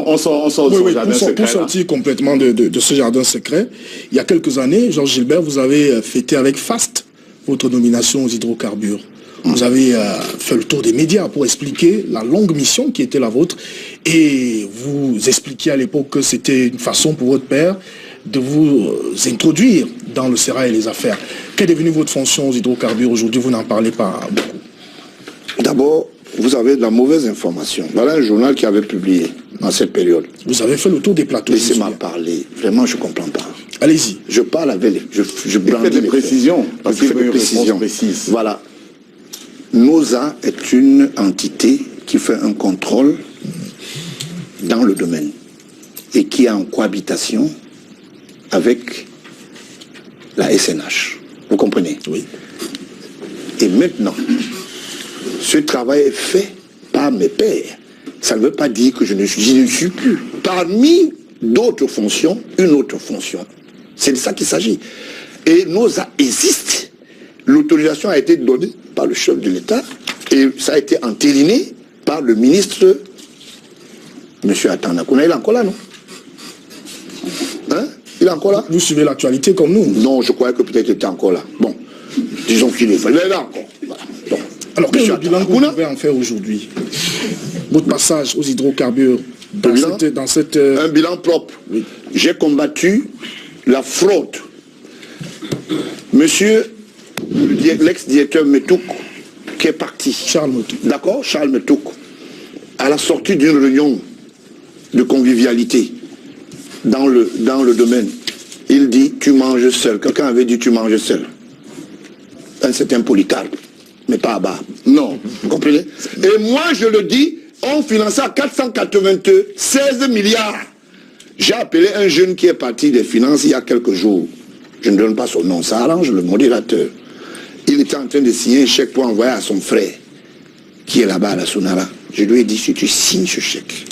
On sort de jardin secret. Pour sortir complètement de ce jardin secret, il y a quelques années, Georges Gilbert, vous avez fêté avec faste votre nomination aux hydrocarbures. Vous avez fait le tour des médias pour expliquer la longue mission qui était la vôtre et vous expliquiez à l'époque que c'était une façon pour votre père de vous introduire dans le sérail et les affaires. Quelle est devenue votre fonction aux hydrocarbures aujourd'hui? Vous n'en parlez pas beaucoup. D'abord, vous avez de la mauvaise information. Voilà un journal qui avait publié dans cette période. Vous avez fait le tour des plateaux. Laissez-moi parler. Vraiment, je ne comprends pas. Allez-y. Je parle avec les... Je brandis des précisions. Parce qu'il veut une réponse précise. Voilà. NOSA est une entité qui fait un contrôle dans le domaine et qui est en cohabitation avec la SNH. Vous comprenez? Oui. Et maintenant, ce travail est fait par mes pairs. Ça ne veut pas dire que je ne suis plus. Parmi d'autres fonctions, une autre fonction. C'est de ça qu'il s'agit. Et NOSA existe. L'autorisation a été donnée par le chef de l'État et ça a été entériné par le ministre M. Atanakuna. Il est encore là, non? Hein? Il est encore là? Vous suivez l'actualité comme nous? Non, je croyais que peut-être il était encore là. Bon. Disons qu'il est là encore. Voilà. Donc, alors, quel est le bilan que vous pouvez en faire aujourd'hui? Votre passage aux hydrocarbures dans cette... Un bilan propre. Oui. J'ai combattu la fraude. Monsieur, l'ex-directeur Metouk, qui est parti. Charles Metouk. D'accord, Charles Metouk. À la sortie d'une réunion de convivialité dans le domaine, il dit tu manges seul. Quelqu'un avait dit tu manges seul. Un certain Polycarpe, mais pas à bas. Non, vous comprenez? Et moi je le dis, on finançait à 496 milliards. J'ai appelé un jeune qui est parti des finances il y a quelques jours. Je ne donne pas son nom, ça arrange le modérateur. Il était en train de signer un chèque pour envoyer à son frère, qui est là-bas à la Sonara. Je lui ai dit, si tu signes ce chèque,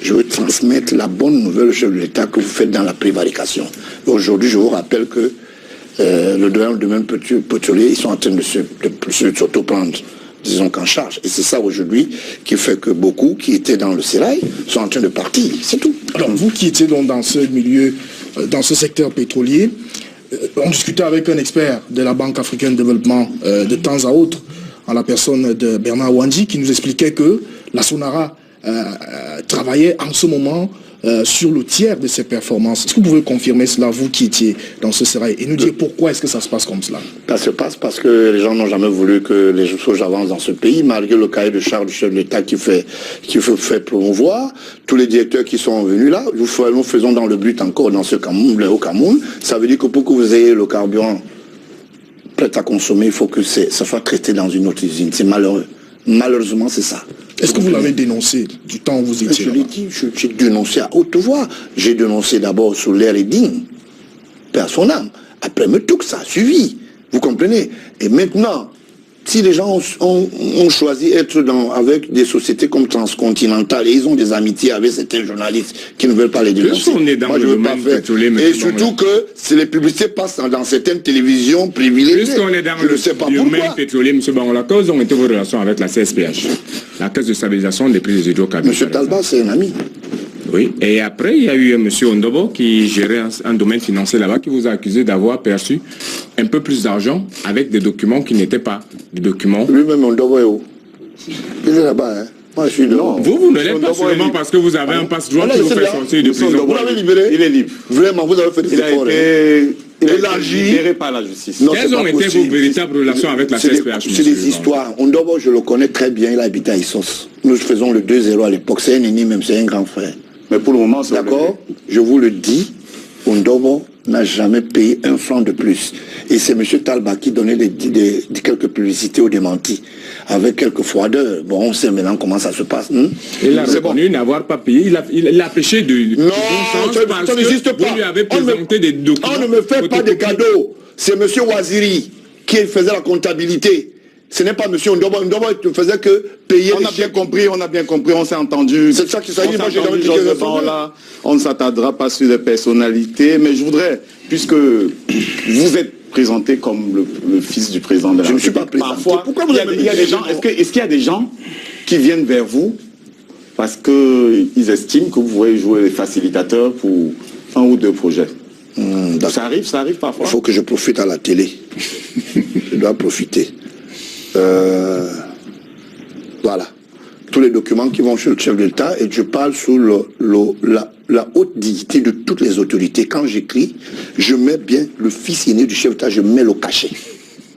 je veux transmettre la bonne nouvelle au chef de l'État que vous faites dans la prévarication. Aujourd'hui, je vous rappelle que le domaine pétrolier, ils sont en train de s'auto-prendre, disons qu'en charge. Et c'est ça aujourd'hui qui fait que beaucoup qui étaient dans le sérail sont en train de partir. C'est tout. Alors, vous qui étiez donc dans ce milieu, dans ce secteur pétrolier, on discutait avec un expert de la Banque africaine de développement de temps à autre, en la personne de Bernard Wandji, qui nous expliquait que la Sonara travaillait en ce moment sur le tiers de ses performances. Est-ce que vous pouvez confirmer cela, vous qui étiez dans ce sérail, et nous dire pourquoi est-ce que ça se passe comme cela? Ça se passe parce que les gens n'ont jamais voulu que les choses avancent dans ce pays, malgré le cahier de charge du chef de l'État qui fait promouvoir. Tous les directeurs qui sont venus là, nous faisons dans le but encore dans ce Cameroun, au Cameroun. Ça veut dire que pour que vous ayez le carburant prêt à consommer, il faut que ça soit traité dans une autre usine. C'est malheureux. Malheureusement, c'est ça. Est-ce que vous l'avez dénoncé du temps où vous étiez là? Je l'ai dit, j'ai dénoncé à haute voix. J'ai dénoncé d'abord sur l'air et digne, père son âme. Après, tout ça a suivi. Vous comprenez? Et maintenant, si les gens ont choisi d'être avec des sociétés comme Transcontinental et ils ont des amitiés avec certains journalistes qui ne veulent pas les dénoncer, moi je veux pas faire. Et surtout que les publicités passent dans certaines télévisions privilégiées. Puisqu'on est dans le domaine pétrolier, M. Bangola, quelles ont été vos relations avec la CSPH, la Caisse de stabilisation des prix des hydrocarbures? M. Talba, c'est un ami. Oui, et après, il y a eu M. Ondobo qui gérait un domaine financier là-bas, qui vous a accusé d'avoir perçu un peu plus d'argent avec des documents qui n'étaient pas des documents. Lui-même, Ondobo est où? Il est là-bas, hein. Moi, je suis dehors. Vous ne l'êtes pas seulement parce que vous avez un passe-droit qui vous fait sortir de prison. Vous l'avez libéré? Il est libre. Vraiment, vous avez fait des efforts. Il a été libéré par la justice. Quelles ont été vos véritables relations avec la CSPH? C'est des histoires. Ondobo, je le connais très bien, il habite à Issos. Nous faisons le 2-0 à l'époque. C'est un ennemi, même c'est un grand frère. Mais pour le moment, c'est d'accord. Je vous le dis, Ondobo n'a jamais payé un franc de plus. Et c'est M. Talba qui donnait quelques publicités au démenti, avec quelques froideurs. Bon, on sait maintenant comment ça se passe. Il a reconnu n'avoir pas payé. Il a péché de non, bon sens parce que n'existe pas. Vous lui avez présenté des documents. On ne me fait pas des cadeaux. C'est M. Waziri qui faisait la comptabilité. Ce n'est pas M. Ondobo. Ondobo ne faisait que payer. On a bien compris, on s'est entendu. C'est ça qui s'agit. Moi, j'ai là. On ne s'attardera pas sur les personnalités, mais je voudrais, puisque vous êtes présenté comme le fils du président de la République. Je ne suis pas présenté. Parfois, pourquoi vous avez des gens? Est-ce qu'il y a des gens qui viennent vers vous parce qu'ils estiment que vous pouvez jouer les facilitateurs pour un ou deux projets? Ça arrive parfois. Il faut que je profite à la télé. Je dois profiter. Voilà. Tous les documents qui vont chez le chef de l'État, et je parle sous la haute dignité de toutes les autorités. Quand j'écris, je mets bien le fils aîné du chef d'État, je mets le cachet.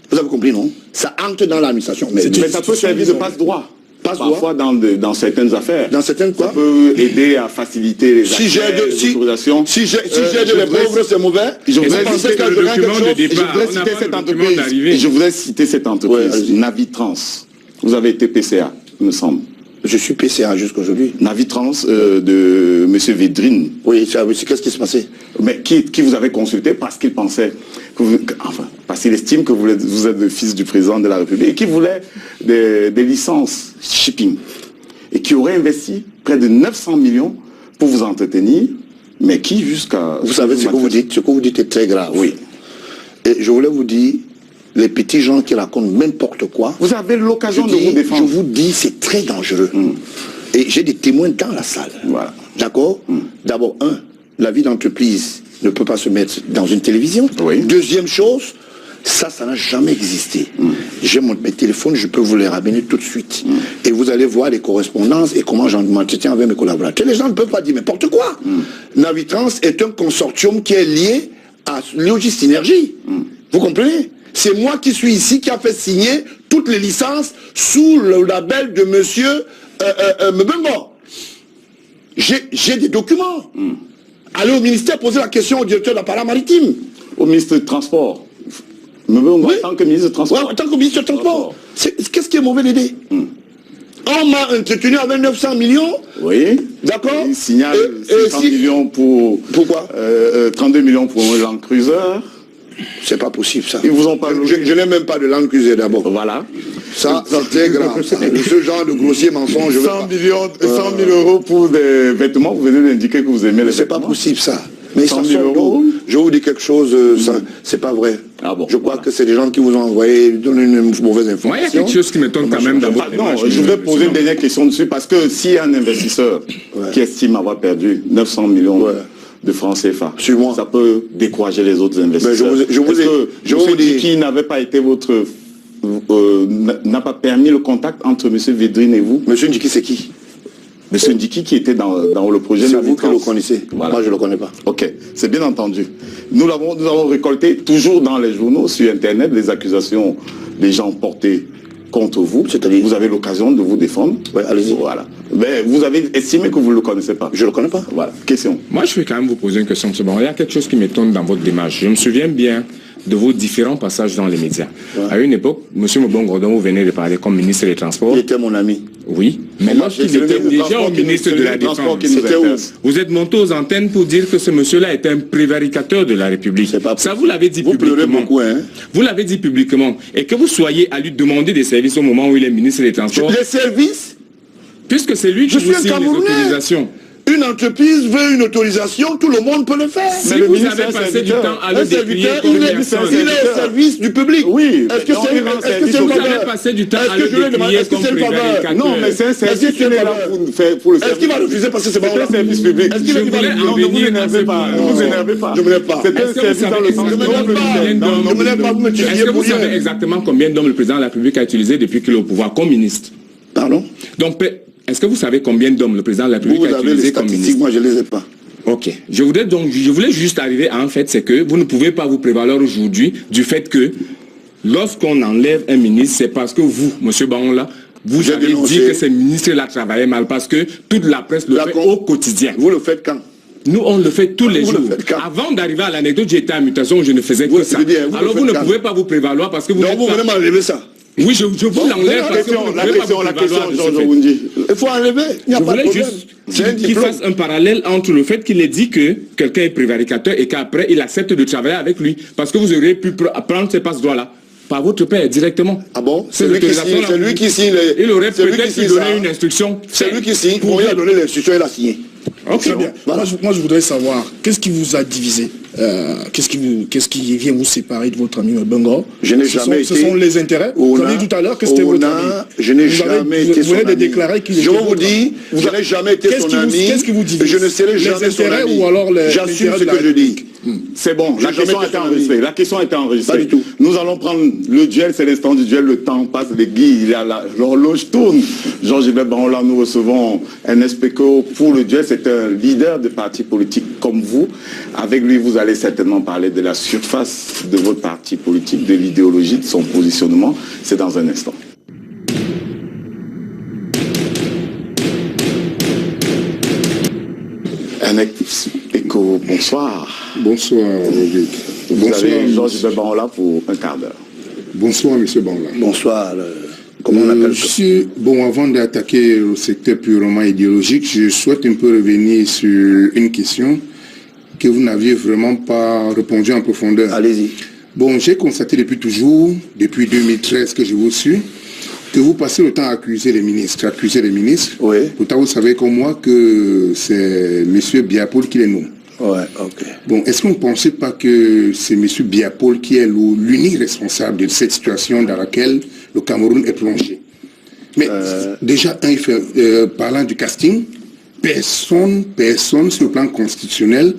Vous avez compris, non? Ça entre dans l'administration. Mais ça peut servir de passe-droit. Parfois dans certaines affaires. Dans certaines quoi? Ça peut aider à faciliter les autorisations. Si j'ai les pauvres, c'est mauvais. Je voudrais citer cette entreprise, Navitrans. Vous avez été PCA, il me semble. Je suis PCA jusqu'aujourd'hui. Navitrans de M. Védrine. Oui, qu'est-ce qui s'est passé? Mais qui vous avait consulté parce qu'il pensait, parce qu'il estime que vous êtes le fils du président de la République et qui voulait des licences shipping et qui aurait investi près de 900 millions pour vous entretenir, mais qui jusqu'à... Vous savez ce que vous dites est très grave. Oui. Et je voulais vous dire, les petits gens qui racontent n'importe quoi. Vous avez l'occasion de vous défendre. Je vous dis, c'est très dangereux. Et j'ai des témoins dans la salle. Voilà. D'accord? D'abord, la vie d'entreprise ne peut pas se mettre dans une télévision. Oui. Deuxième chose, Ça n'a jamais existé. J'ai mes téléphones, je peux vous les ramener tout de suite. Et vous allez voir les correspondances et comment j'en m'entretiens avec mes collaborateurs. Les gens ne peuvent pas dire n'importe quoi. Navitrans est un consortium qui est lié à Logis Synergie. Vous comprenez? C'est moi qui suis ici, qui a fait signer toutes les licences sous le label de monsieur Mbembo. J'ai des documents. Allez au ministère poser la question au directeur de l'appareil maritime. Au ministre du Transport. Oui. En tant que ministre du Transport. Oui, en tant que ministre du Transport. Qu'est-ce qui est mauvais l'idée? On m'a entretenu avec 900 millions. Oui. D'accord. Il signale 600 millions pour... Pourquoi 32 millions pour un Land Cruiser. C'est pas possible ça. Ils vous ont pas... Je n'ai même pas de Land Cruiser d'abord. Voilà. Ça c'est grave. Ça. Ce genre de grossier mensonge. 100 000 euros pour des vêtements, vous venez d'indiquer que vous aimez les vêtements. C'est pas possible ça. Mais 100 000 euros. Je vous dis quelque chose, c'est pas vrai. Ah bon, je crois que c'est des gens qui vous ont envoyé, donné une mauvaise information. Moi, il y a quelque chose qui m'étonne quand même dans votre démarche. Non, je voudrais poser une dernière question dessus, parce que s'il y a un investisseur qui estime avoir perdu 900 millions de francs CFA, ça peut décourager les autres investisseurs. Je vous dis qui n'avait pas été votre... n'a pas permis le contact entre M. Védrine et vous. M. Ndiki, c'est qui? Monsieur Ndiki qui était dans le projet. C'est vous qui le connaissez. Voilà. Moi, je ne le connais pas. Ok, c'est bien entendu. Nous avons récolté toujours dans les journaux, sur Internet, les accusations des gens portés contre vous. C'est-à-dire, vous avez l'occasion de vous défendre. Oui, allez-y. Voilà. Mais vous avez estimé que vous ne le connaissez pas. Je ne le connais pas. Voilà. Question. Moi, je vais quand même vous poser une question. Bon, il y a quelque chose qui m'étonne dans votre démarche. Je me souviens bien de vos différents passages dans les médias. À une époque, M. Mbongo, dont vous venez de parler comme ministre des Transports. Il était mon ami. Oui, mais lorsqu'il était déjà au ministre de la Défense, vous êtes monté aux antennes pour dire que ce monsieur-là était un prévaricateur de la République. Ça, vous l'avez dit publiquement. Vous pleurez beaucoup, hein? Vous l'avez dit publiquement. Et que vous soyez à lui demander des services au moment où il est ministre des Transports. Les services? Puisque c'est lui qui vous signe les autorisations. Une entreprise veut une autorisation, tout le monde peut le faire. Si vous avez passé du temps à le décrier comme une personne, il est au service du public. Oui. Est-ce que c'est vous avez passé du temps à le décrier comme prévaricateur? Non, mais c'est un service qui est là pour le service. Est-ce qu'il va refuser parce que c'est un service public? Est-ce qu'il va refuser? Non, ne vous énervez pas. Ne vous énervez pas. Je ne me lève pas. C'est un service dans le sens. Je me lève pas, vous me tuez. Est-ce que vous savez exactement combien d'hommes le président de la République a utilisé depuis qu'il est au pouvoir comme ministre? Pardon? Donc, est-ce que vous savez combien d'hommes le président de la République a utilisé comme ministre? Moi, je ne les ai pas. Ok. Je voulais juste arriver à un fait, c'est que vous ne pouvez pas vous prévaloir aujourd'hui du fait que lorsqu'on enlève un ministre, c'est parce que vous, M. Baonla, vous avez dit que ces ministres-là travaillaient mal, parce que toute la presse le fait au quotidien. Vous le faites quand? Nous, on le fait tous les jours. Avant d'arriver à l'anecdote, j'étais à mutation, je ne faisais que ça. Alors vous ne pouvez pas vous prévaloir parce que vous... Donc vous venez m'enlever ça. Oui, je vous l'enlève parce que vous ne pouvez pas vous prévaloir de ce fait. Il faut enlever, il n'y a pas de problème. Je voulais juste qu'il fasse un parallèle entre le fait qu'il ait dit que quelqu'un est prévaricateur et qu'après il accepte de travailler avec lui. Parce que vous auriez pu prendre ces passe-droits-là par votre père directement. Ah bon? C'est lui qui signe. Il aurait peut-être pu donner une instruction. C'est lui qui signe. Pour lui a donné l'instruction, il a signé. Très bien. Voilà. Moi, je voudrais savoir, qu'est-ce qui vous a divisé? Qu'est-ce qui vient vous séparer de votre ami Mbongo? Je n'ai jamais été... Ce sont les intérêts. Vous avez dit tout à l'heure que c'était votre ami. Je n'ai jamais été son ami. Vous venez de déclarer qu'il était Je vous dis, je n'ai jamais été son ami. Qu'est-ce qui vous divise? Je ne serai jamais son ami. Ou alors j'assume ce que je dis. C'est bon, la question a été enregistrée. La question a été enregistrée. Pas du tout. Nous allons prendre le duel, c'est l'instant du duel, le temps passe, les guilles, l'horloge tourne. Jean-Gilbert Baonla, nous recevons un SPCO pour le duel, c'est un leader de parti politique comme vous. Avec lui, vous allez certainement parler de la surface de votre parti politique, de l'idéologie, de son positionnement. C'est dans un instant. Un écho, bonsoir. Bonsoir, Roger. Vous avez Jean-Gilbert Baonla pour un quart d'heure. Bonsoir, M. Baonla. Bonsoir. Comment on appelle ça? Bon, avant d'attaquer le secteur purement idéologique, je souhaite un peu revenir sur une question que vous n'aviez vraiment pas répondu en profondeur. Allez-y. Bon, j'ai constaté depuis toujours, depuis 2013 que je vous suis, que vous passez le temps à accuser les ministres. Oui. Pourtant, vous savez comme moi que c'est M. Biapol qui les nomme. Ouais, ok. Bon, est-ce que vous ne pensez pas que c'est M. Biapol qui est l'unique responsable de cette situation dans laquelle le Cameroun est plongé? Mais déjà, parlant du casting, personne sur le plan constitutionnel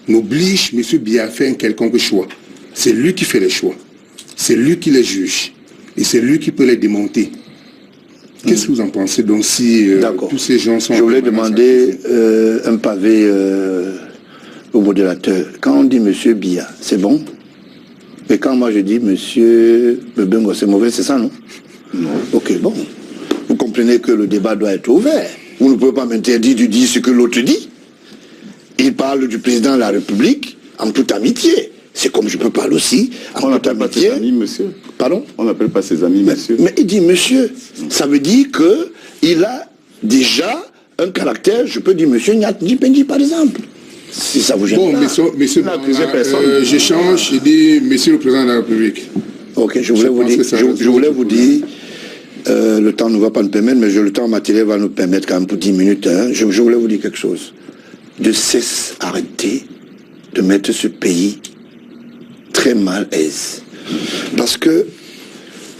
n'oblige M. Bia à faire un quelconque choix. C'est lui qui fait les choix. c'est lui qui les juge. Et c'est lui qui peut les démonter. Qu'est-ce que vous en pensez donc si tous ces gens sont... Je voulais demander un pavé au modérateur. Quand on dit Monsieur Biya, c'est bon? Et quand moi je dis Monsieur Bebengo, c'est mauvais, c'est ça, non? Non. Ok, bon. Vous comprenez que le débat doit être ouvert. Vous ne pouvez pas m'interdire de dire ce que l'autre dit. Il parle du président de la République en toute amitié. C'est comme je peux parler aussi en toute amitié. On n'appelle pas ses amis, monsieur. Pardon? On n'appelle pas ses amis, monsieur. Mais il dit monsieur. Ça veut dire qu'il a déjà un caractère, je peux dire monsieur Nyat Ndipendi par exemple. Si ça vous gêne bon, pas. monsieur, j'échange, je dis monsieur le président de la République. Ok, je voulais vous dire, le temps ne va pas nous permettre, mais le temps matériel va nous permettre quand même pour 10 minutes. Hein. Je voulais vous dire quelque chose. De cesse arrêter de mettre ce pays très mal aise. Parce que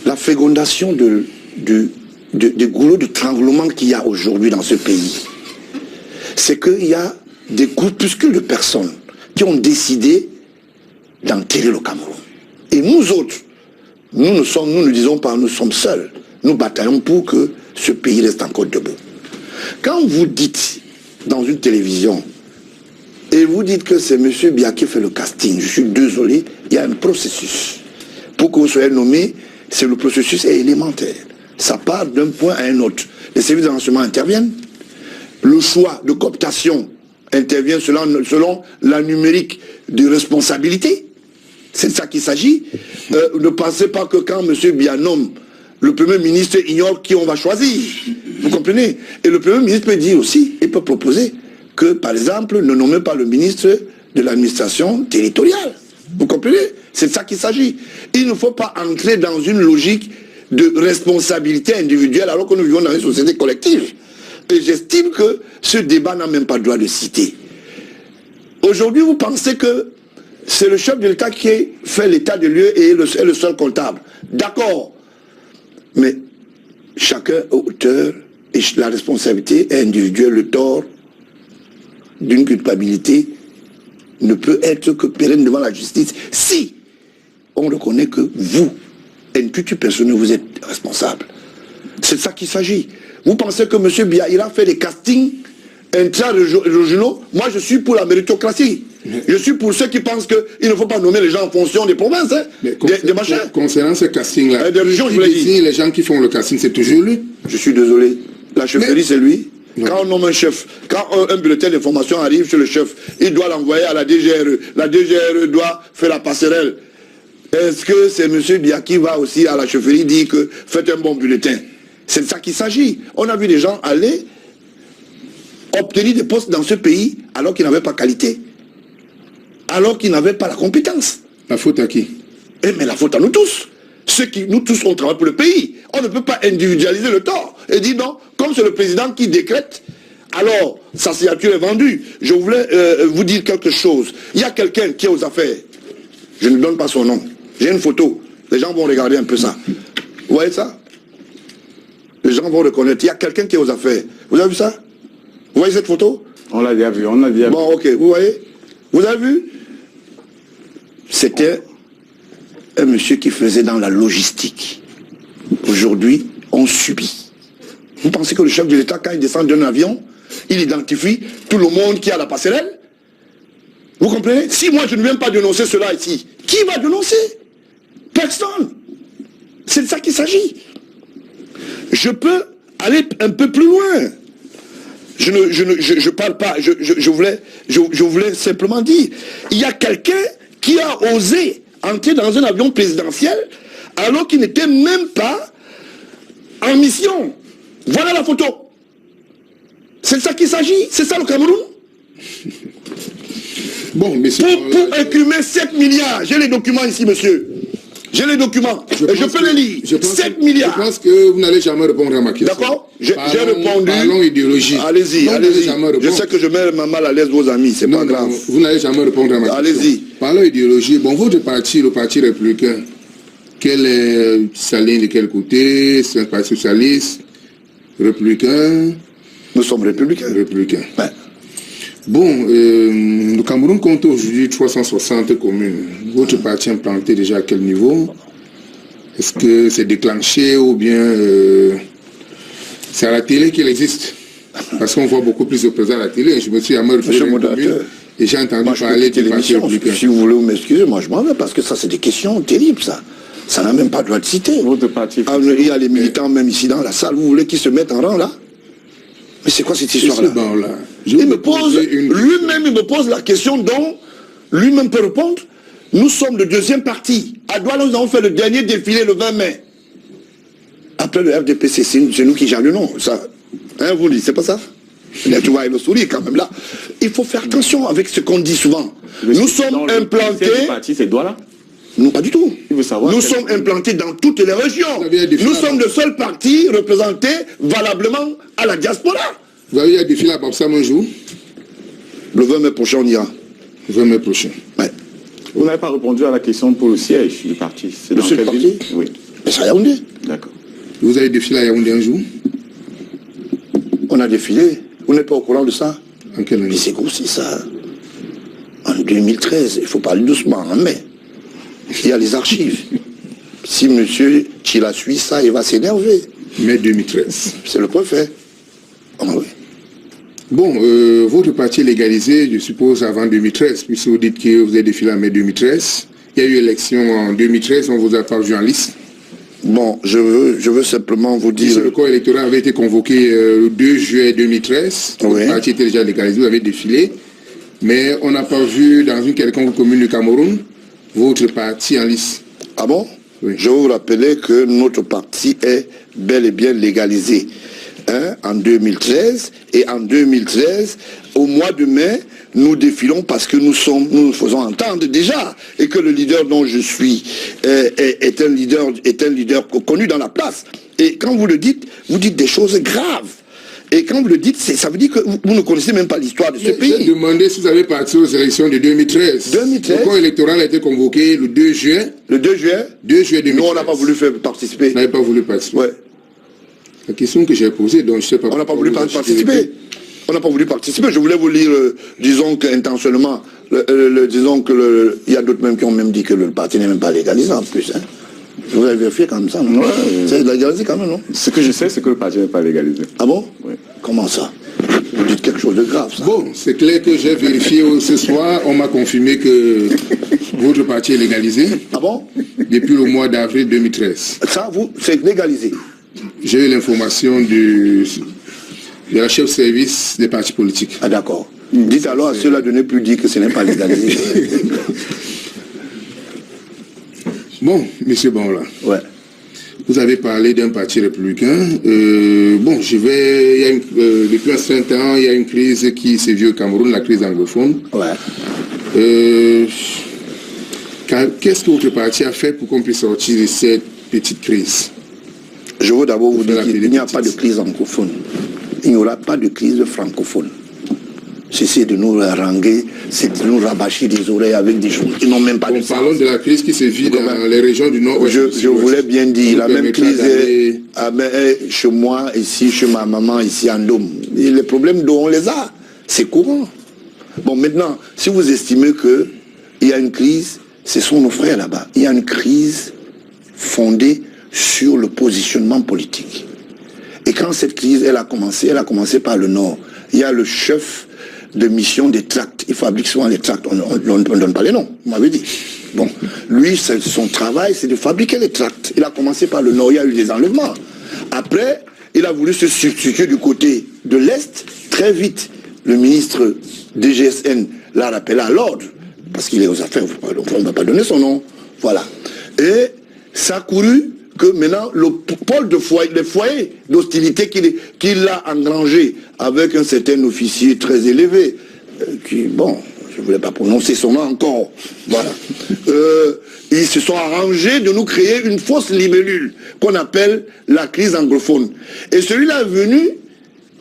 la fécondation des goulots de tremblement qu'il y a aujourd'hui dans ce pays, c'est qu'il y a des groupuscules de personnes qui ont décidé d'enterrer le Cameroun. Et nous autres, nous ne disons pas nous sommes seuls. Nous bataillons pour que ce pays reste encore debout. Quand vous dites dans une télévision, et vous dites que c'est M. Biya qui fait le casting, je suis désolé, il y a un processus. Pour que vous soyez nommé, le processus est élémentaire. Ça part d'un point à un autre. Les services de renseignement interviennent. Le choix de cooptation intervient selon la numérique de responsabilité. C'est de ça qu'il s'agit. Ne pensez pas que quand M. Biya nomme, le Premier ministre ignore qui on va choisir. Vous comprenez? Et le Premier ministre peut dire aussi, il peut proposer que, par exemple, ne nommez pas le ministre de l'administration territoriale. Vous comprenez? C'est de ça qu'il s'agit. Il ne faut pas entrer dans une logique de responsabilité individuelle alors que nous vivons dans une société collective. Et j'estime que ce débat n'a même pas droit de citer. Aujourd'hui, vous pensez que c'est le chef de l'État qui fait l'état de lieu et est le seul comptable. D'accord. Mais chacun est auteur et la responsabilité est individuelle. Le tort d'une culpabilité ne peut être que pérenne devant la justice si on reconnaît que vous, intuitu personnel, vous êtes responsable. C'est de ça qu'il s'agit. Vous pensez que M. Biya, il a fait des castings intra-régionaux? Moi, je suis pour la méritocratie. Je suis pour ceux qui pensent qu'il ne faut pas nommer les gens en fonction des provinces, hein, des machins. Concernant ce casting-là, des régions, je vous l'ai dit. Les gens qui font le casting, c'est toujours lui. Je suis désolé. La chefferie, c'est lui. Quand on nomme un chef, quand un bulletin d'information arrive chez le chef, il doit l'envoyer à la DGRE. La DGRE doit faire la passerelle. Est-ce que c'est M. Biya qui va aussi à la chefferie dire que faites un bon bulletin? C'est de ça qu'il s'agit. On a vu des gens aller obtenir des postes dans ce pays alors qu'ils n'avaient pas qualité. Alors qu'ils n'avaient pas la compétence. La faute à qui? Mais la faute à nous tous. Nous tous, on travaille pour le pays. On ne peut pas individualiser le tort et dire non, comme c'est le président qui décrète, alors sa signature est vendue. Je voulais vous dire quelque chose. Il y a quelqu'un qui est aux affaires. Je ne donne pas son nom. J'ai une photo. Les gens vont regarder un peu ça. Vous voyez ça? Les gens vont reconnaître. Il y a quelqu'un qui est aux affaires. Vous avez vu ça? Vous voyez cette photo? On l'a déjà vu, on l'a déjà vu. Bon, ok. Vous voyez? Vous avez vu? C'était un monsieur qui faisait dans la logistique. Aujourd'hui, on subit. Vous pensez que le chef de l'État, quand il descend d'un avion, il identifie tout le monde qui a la passerelle? Vous comprenez? Si moi je ne viens pas dénoncer cela ici, qui va dénoncer? Personne. C'est de ça qu'il s'agit. Je peux aller un peu plus loin. Je parle pas, je voulais simplement dire, il y a quelqu'un qui a osé entrer dans un avion présidentiel alors qu'il n'était même pas en mission. Voilà la photo. C'est de ça qu'il s'agit. C'est ça le Cameroun. Bon, mais pour imprimer 7 milliards, j'ai les documents ici, monsieur. J'ai les documents. Je peux les lire. 7 milliards. Je pense que vous n'allez jamais répondre à ma question. D'accord? J'ai répondu. Parlons idéologie. Allez-y, allez-y. Je sais que je mets mal à l'aise vos amis, c'est pas grave. Vous n'allez jamais répondre à ma question. Allez-y. Parlons idéologie. Bon, votre parti, le Parti républicain, quelle est sa ligne de quel côté? C'est un parti socialiste, républicain? Nous sommes républicains. Républicains. Ouais. Bon, le Cameroun compte aujourd'hui 360 communes. Votre parti est implanté déjà à quel niveau? Est-ce que c'est déclenché ou bien c'est à la télé qu'il existe? Parce qu'on voit beaucoup plus de présents à la télé. Je me suis à me référer et j'ai entendu parler de parti républicain. Si vous voulez m'excuser, moi je m'en vais parce que ça c'est des questions terribles ça. Ça n'a même pas le droit de citer. Votre parti. Il y a les militants même ici dans la salle. Vous voulez qu'ils se mettent en rang là? Mais c'est quoi cette histoire-là? Lui-même il me pose la question dont lui-même peut répondre. Nous sommes le deuxième parti. À Douala, nous avons fait le dernier défilé le 20 mai. Après le RDPC, c'est nous qui jalonnons. Ça, hein, vous dites, c'est pas ça? Là, tu vois, il le sourit quand même là. Il faut faire attention avec ce qu'on dit souvent. Nous sommes implantés. Le parti, c'est Douala? Non, pas du tout. Nous sommes implantés dans toutes les régions. Nous sommes le seul parti représenté valablement à la diaspora. Vous avez eu un défilé à Bapsam un jour? Le 20 mai prochain, on ira. Le 20 mai prochain. Ouais. Vous n'avez pas répondu à la question pour le siège du parti. C'est dans quelle ville? Oui. Mais c'est à Yaoundé. D'accord. Vous avez défilé à Yaoundé un jour? On a défilé. Vous n'êtes pas au courant de ça? En quelle année? Mais c'est aussi ça. En 2013. Il faut parler doucement, en mai. Il y a les archives. Si monsieur Chila suit ça, il va s'énerver. Mai 2013. C'est le préfet. Ah oui. Bon, votre parti est légalisé, je suppose, avant 2013, puisque vous dites que vous avez défilé en mai 2013. Il y a eu élection en 2013, on vous a pas vu en liste. Bon, je veux simplement vous dire... Le corps électoral avait été convoqué le 2 juillet 2013. Oui. Votre parti était déjà légalisé, vous avez défilé. Mais on n'a pas vu dans une quelconque commune du Cameroun votre parti en liste. Ah bon? Oui. Je veux vous rappeler que notre parti est bel et bien légalisé. Hein, en 2013, et en 2013, au mois de mai, nous défilons parce que nous nous faisons entendre déjà, et que le leader dont je suis est un leader connu dans la place. Et quand vous le dites, vous dites des choses graves. Et quand vous le dites, ça veut dire que vous ne connaissez même pas l'histoire de ce pays. J'ai demandé si vous avez participé aux élections de 2013. 2013. Le corps électoral a été convoqué le 2 juin. Le 2 juin 2 juillet 2013. Nous, on n'a pas voulu participer. Vous n'avez pas voulu participer? Ouais. La question que j'ai posée, donc je ne sais pas... On n'a pas voulu participer. On n'a pas voulu participer. Je voulais vous lire, disons qu'intentionnellement, disons que il y a d'autres même qui ont même dit que le parti n'est même pas légalisé en plus. Hein. Je vous avez vérifié comme ça, non? C'est légalisé quand même, non? Ce que je sais, c'est que le parti n'est pas légalisé. Ah bon? Oui. Comment ça? Vous dites quelque chose de grave, ça. Bon, c'est clair que j'ai vérifié ce soir, on m'a confirmé que votre parti est légalisé. Ah bon? Depuis le mois d'avril 2013. Ça, c'est légalisé? J'ai eu l'information de la chef service des partis politiques. Ah d'accord. Dites alors à ceux-là de ne plus dire que ce n'est pas légalisé. Bon, monsieur Bonla. Ouais. Vous avez parlé d'un parti républicain. Bon, depuis un certain temps, il y a une crise qui sévit au Cameroun, la crise anglophone. Ouais. Qu'est-ce que votre parti a fait pour qu'on puisse sortir de cette petite crise? Je veux d'abord vous dire qu'il n'y a pas de crise anglophone. Il n'y aura pas de crise francophone. Cessez de nous haranguer, c'est de nous rabâcher des oreilles avec des choses qui n'ont même pas de sens. Parlons de la crise qui se vit dans les régions du Nord-Ouest. Je voulais bien dire, la même crise est chez moi, ici, chez ma maman, ici en Dôme. Et les problèmes d'eau, on les a. C'est courant. Bon, maintenant, si vous estimez qu'il y a une crise, ce sont nos frères là-bas. Il y a une crise fondée sur le positionnement politique. Et quand cette crise, elle a commencé par le Nord. Il y a le chef de mission des tracts. Il fabrique souvent les tracts. On ne donne pas les noms, vous m'avez dit. Bon, lui, son travail, c'est de fabriquer les tracts. Il a commencé par le Nord, il y a eu des enlèvements. Après, il a voulu se substituer du côté de l'Est. Très vite, le ministre DGSN l'a rappelé à l'ordre, parce qu'il est aux affaires, on ne va pas donner son nom. Voilà. Et ça a couru que maintenant, le pôle de foyer, les foyers d'hostilité qu'il a engrangé avec un certain officier très élevé, qui, bon, je ne voulais pas prononcer son nom encore, voilà. Ils se sont arrangés de nous créer une fausse libellule qu'on appelle la crise anglophone. Et celui-là est venu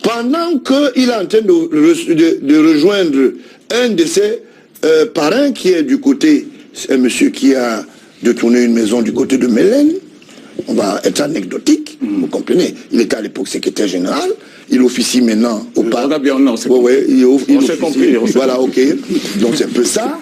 pendant qu'il est en train de rejoindre un de ses parrains qui est du côté, c'est un monsieur qui a détourné une maison du côté de Mélène. On va être anecdotique, vous comprenez. Il était à l'époque secrétaire général, il officie maintenant au parc. On s'est compris. Voilà, ok. Donc c'est un peu ça.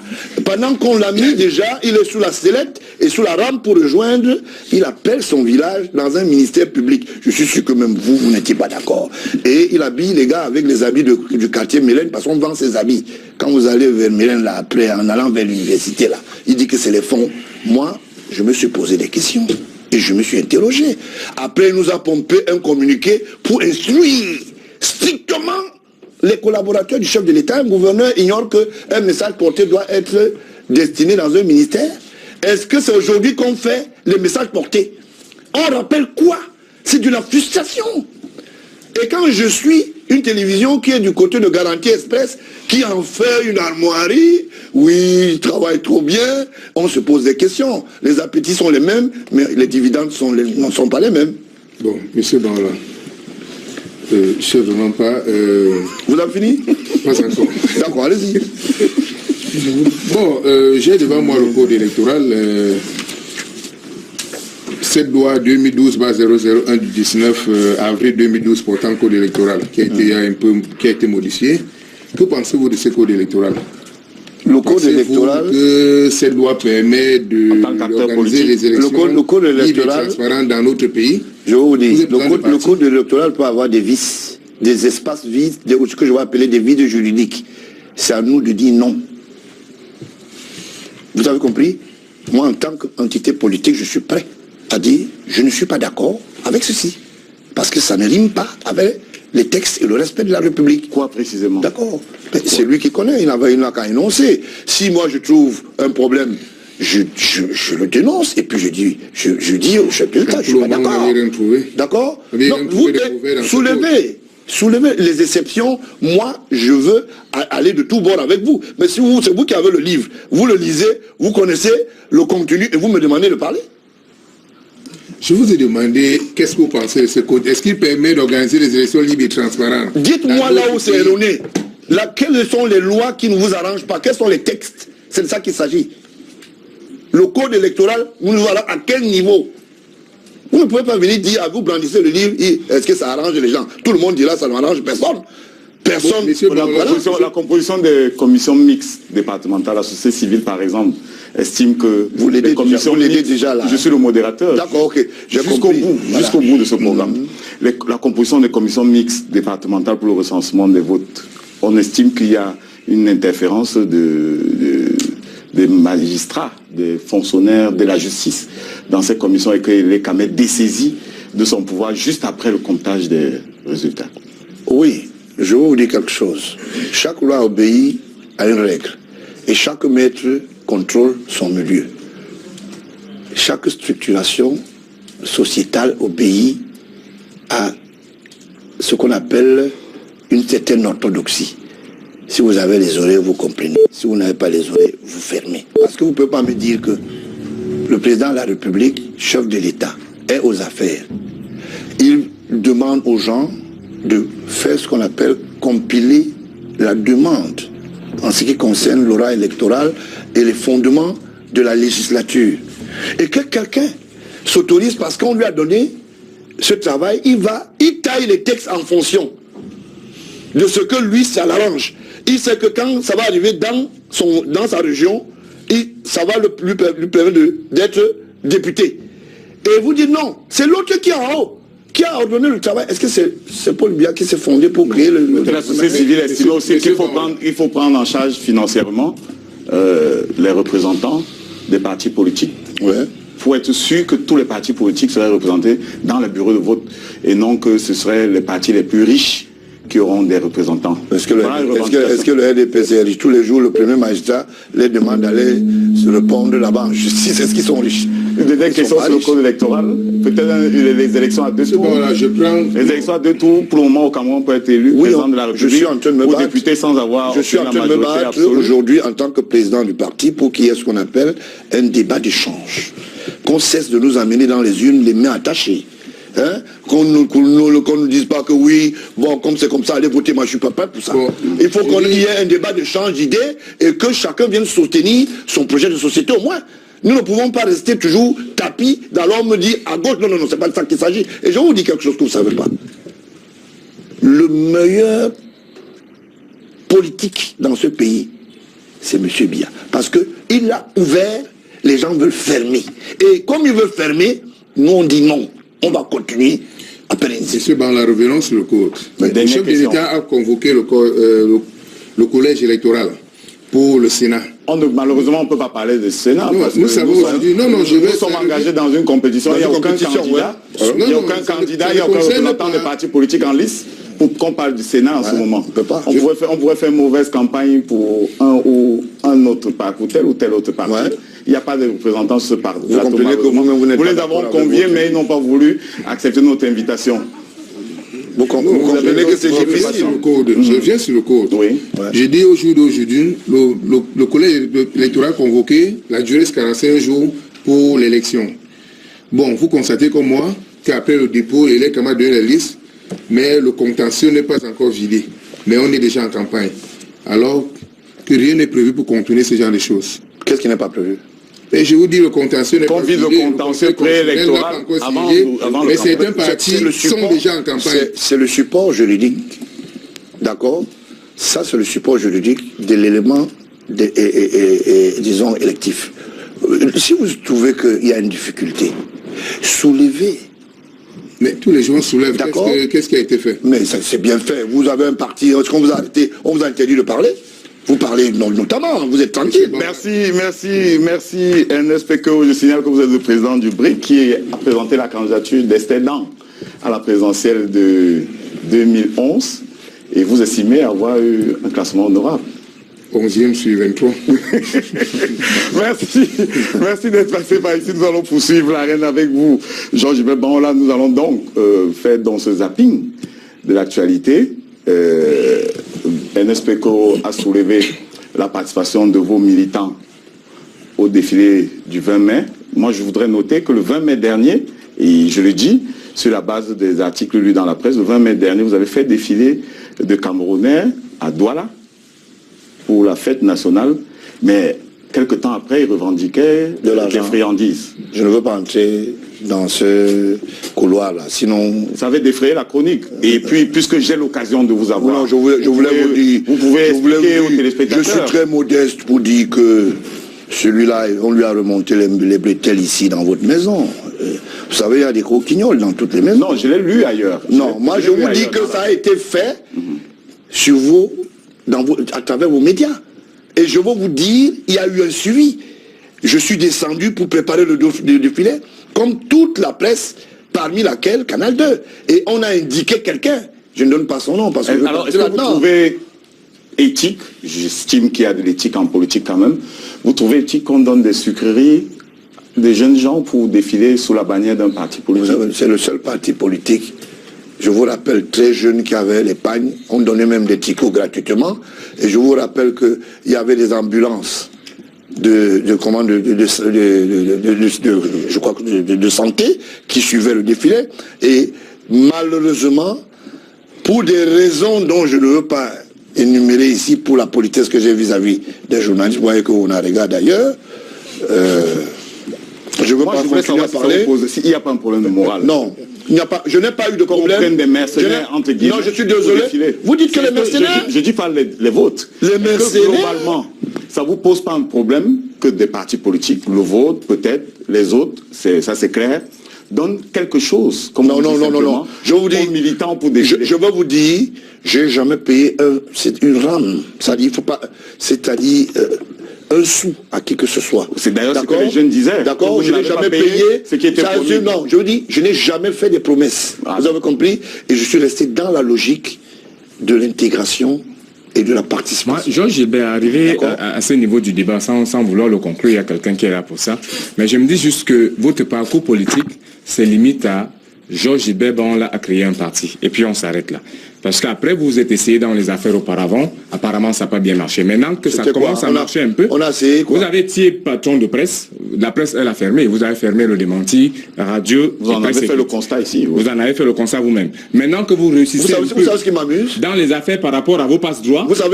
Pendant qu'on l'a mis déjà, il est sous la sellette et sous la rampe pour rejoindre, il appelle son village dans un ministère public. Je suis sûr que même vous n'étiez pas d'accord. Et il habille les gars avec les habits du quartier Mélène, parce qu'on vend ses habits. Quand vous allez vers Mélène, là, après, en allant vers l'université, là, il dit que c'est les fonds. Moi, je me suis posé des questions. Et je me suis interrogé. Après, il nous a pompé un communiqué pour instruire strictement les collaborateurs du chef de l'État. Un gouverneur ignore qu'un message porté doit être destiné dans un ministère. Est-ce que c'est aujourd'hui qu'on fait les messages portés? On rappelle quoi? C'est de la frustration. Et quand je suis une télévision qui est du côté de Garantie Express, qui en fait une armoirie, oui, il travaille trop bien, on se pose des questions. Les appétits sont les mêmes, mais les dividendes ne sont pas les mêmes. Bon, monsieur Banla, je sais vraiment pas... Vous avez fini? Pas encore. D'accord, allez-y. Bon, j'ai devant moi le code électoral, cette loi 2012-001 du 19 avril 2012 portant code électoral qui a été modifié. Que pensez-vous de ce code électoral? Le code électoral, que cette loi permet d'organiser les élections le code électoral transparentes dans notre pays? Je vous dis, le code électoral peut avoir des vices, des espaces vides, ce que je vais appeler des vides juridiques. C'est à nous de dire non. Vous avez compris? Moi, en tant qu'entité politique, je suis prêt à dire je ne suis pas d'accord avec ceci. Parce que ça ne rime pas avec les textes et le respect de la République. Quoi précisément? D'accord. C'est lui qui connaît, il n'a qu'à énoncer. Si moi je trouve un problème, je le dénonce et puis je dis au chef de l'État, je ne suis pas d'accord. D'accord? Vous soulevez les exceptions. Moi, je veux aller de tout bord avec vous. Mais si c'est vous qui avez le livre, vous le lisez, vous connaissez le contenu et vous me demandez de parler. Je vous ai demandé, qu'est-ce que vous pensez de ce code? Est-ce qu'il permet d'organiser des élections libres et transparentes? Dites-moi là où c'est erroné. Quelles sont les lois qui ne vous arrangent pas? Quels sont les textes? C'est de ça qu'il s'agit. Le code électoral, vous nous allez à quel niveau? Vous ne pouvez pas venir dire, vous brandissez le livre, est-ce que ça arrange les gens? Tout le monde dira, ça n'arrange personne. Personne. La composition des commissions mixtes départementales, la société civile par exemple, estime que vous l'aidez déjà là. Je suis le modérateur. D'accord, ok. Jusqu'au bout de ce programme. La composition des commissions mixtes départementales pour le recensement des votes, on estime qu'il y a une interférence des magistrats, des fonctionnaires de la justice dans ces commissions et que les CAMET dessaisit de son pouvoir juste après le comptage des résultats. Oui, je vais vous dire quelque chose. Chaque loi obéit à une règle et chaque maître contrôle son milieu. Chaque structuration sociétale obéit à ce qu'on appelle une certaine orthodoxie. Si vous avez les oreilles, vous comprenez. Si vous n'avez pas les oreilles, vous fermez. Parce que vous ne pouvez pas me dire que le président de la République, chef de l'État, est aux affaires. Il demande aux gens de faire ce qu'on appelle compiler la demande en ce qui concerne l'aura électorale et les fondements de la législature. Et que quelqu'un s'autorise parce qu'on lui a donné ce travail, il taille les textes en fonction de ce que lui, ça l'arrange. Il sait que quand ça va arriver dans sa région, ça va lui permettre d'être député. Et vous dites non, c'est l'autre qui est en haut, qui a ordonné le travail. Est-ce que c'est Paul Biya qui s'est fondé pour créer la société civile estime aussi qu'il faut prendre en charge financièrement les représentants des partis politiques. Ouais. Il faut être sûr que tous les partis politiques seraient représentés dans le bureau de vote et non que ce seraient les partis les plus riches qui auront des représentants. Est-ce que le RDPC, tous les jours, le premier magistrat les demande d'aller se répondre là-bas en justice? Est-ce qu'ils sont riches? Une dernière question sur le code électoral. Peut-être les élections à 2 tours. Bon, là, les élections à 2 tours, pour le moment, au Cameroun, peut être élu président de la République. Je suis en train de me battre. Député sans avoir je suis en train de me battre aujourd'hui en tant que président du parti pour qu'il y ait ce qu'on appelle un débat d'échange. Qu'on cesse de nous amener dans les urnes les mains attachées. Hein? Qu'on ne dise pas que oui, bon, comme c'est comme ça, allez voter, moi je suis pas prêt pour ça. Bon, il faut qu'il y ait un débat d'échange d'idées et que chacun vienne soutenir son projet de société au moins. Nous ne pouvons pas rester toujours tapis dans l'homme dit à gauche, non, c'est pas de ça qu'il s'agit. Et je vais vous dire quelque chose que vous ne savez pas. Le meilleur politique dans ce pays, c'est M. Biya. Parce que Il l'a ouvert, les gens veulent fermer. Et comme ils veulent fermer, nous on dit non. On va continuer à pérenniser. Monsieur Banla, revenons sur le code. Le chef de l'État a convoqué le collège électoral pour le Sénat. Malheureusement, on ne peut pas parler du Sénat. Non, parce nous que savons aujourd'hui. Nous sommes engagés dans une compétition. Il n'y a aucun candidat. Il n'y a aucun candidat, il n'y a aucun représentant de partis politiques en lice pour qu'on parle du Sénat en ce moment. On pourrait faire une mauvaise campagne pour un ou un autre parti, ou tel autre parti. Il n'y a pas de représentants sur ce parti. Vous les avons conviés, mais ils n'ont pas voulu accepter notre invitation. Vous comprenez que c'est difficile. Je viens sur le code. Oui. J'ai dit au jour d'aujourd'hui, le collège électoral convoqué, la durée c'est 45 jours pour l'élection. Bon, vous constatez comme moi qu'après le dépôt, il est quand même donné la liste, mais le contentieux n'est pas encore vidé. Mais on est déjà en campagne. Alors que rien n'est prévu pour contourner ce genre de choses. Qu'est-ce qui n'est pas prévu? Et je vous dis, le contentieux n'est pas vidé. Le contentieux préélectoral avant mais certains partis sont déjà en campagne. C'est le support juridique, d'accord? Ça, c'est le support juridique de l'élément, disons, électif. Si vous trouvez qu'il y a une difficulté, soulevez. Mais tous les gens soulèvent. Qu'est-ce qui a été fait? Mais c'est bien fait. Vous avez un parti, est-ce qu'on vous a arrêté? On vous a interdit de parler? Vous parlez notamment, vous êtes tranquille. Merci Ernest Peko. Je signale que vous êtes le président du BRIC qui a présenté la candidature d'Esther Dan à la présidentielle de 2011 et vous estimez avoir eu un classement honorable. 11e sur 23. Merci d'être passé par ici. Nous allons poursuivre l'arène avec vous. Jean-Gilbert Banla, nous allons donc faire dans ce zapping de l'actualité. Ernest Peko a soulevé la participation de vos militants au défilé du 20 mai. Moi, je voudrais noter que le 20 mai dernier, et je le dis sur la base des articles lus dans la presse, le 20 mai dernier, vous avez fait défiler de Camerounais à Douala pour la fête nationale, mais quelque temps après, ils revendiquaient des friandises. Je ne veux pas entrer dans ce couloir-là, sinon... Ça avait défrayé la chronique. Et puis, puisque j'ai l'occasion de vous avoir... Non, je voulais vous dire... Vous pouvez expliquer aux téléspectateurs. Je suis très modeste pour dire que celui-là, on lui a remonté les bretelles ici dans votre maison. Vous savez, il y a des croquignoles dans toutes les maisons. Non, je l'ai lu ailleurs. Non, moi je vous dis que ça a été fait sur vous, à travers vos médias. Et je veux vous dire, il y a eu un suivi. Je suis descendu pour préparer le défilé, comme toute la presse, parmi laquelle Canal 2. Et on a indiqué quelqu'un. Je ne donne pas son nom parce que... Alors, est-ce que vous trouvez éthique, j'estime qu'il y a de l'éthique en politique quand même, vous trouvez éthique qu'on donne des sucreries des jeunes gens pour défiler sous la bannière d'un parti politique? C'est le seul parti politique, je vous rappelle, très jeune qui avait les pagnes, on donnait même des ticots gratuitement, et je vous rappelle qu'il y avait des ambulances de santé qui suivaient le défilé, et malheureusement, pour des raisons dont je ne veux pas énumérer ici, pour la politesse que j'ai vis-à-vis des journalistes, vous voyez qu'on a regardé ailleurs, je veux pas continuer à parler. S'il n'y a pas un problème de morale. Non, je n'ai pas eu de problème. Des mercenaires, entre guillemets. Non, je suis désolé. Vous dites que les mercenaires... Je dis pas les vôtres. Les mercenaires... Globalement, ça ne vous pose pas un problème que des partis politiques, le vôtre peut-être, les autres, ça c'est clair, donnent quelque chose. Comme non. Je vous dis, militants pour des... Je veux vous dire, j'ai jamais payé c'est une rame. C'est-à-dire, un sou à qui que ce soit. C'est d'ailleurs ce que les jeunes disaient. D'accord, je n'ai jamais payé. Ce qui était promis. Non, je vous dis, je n'ai jamais fait des promesses. Vous avez compris? Et je suis resté dans la logique de l'intégration et de la participation. Moi, Georges Gilbert, arrivé à ce niveau du débat, sans vouloir le conclure, il y a quelqu'un qui est là pour ça. Mais je me dis juste que votre parcours politique se limite à Georges Gilbert Banla a créé un parti. Et puis on s'arrête là. Parce qu'après, vous êtes essayé dans les affaires auparavant. Apparemment, ça n'a pas bien marché. Maintenant que ça commence à marcher un peu, vous avez été patron de presse. La presse, elle a fermé. Vous avez fermé le démenti, la radio. Vous en avez fait le constat ici. Vous en avez fait le constat vous-même. Maintenant que vous réussissez vous savez ce qui m'amuse dans les affaires par rapport à vos passes-droits, ça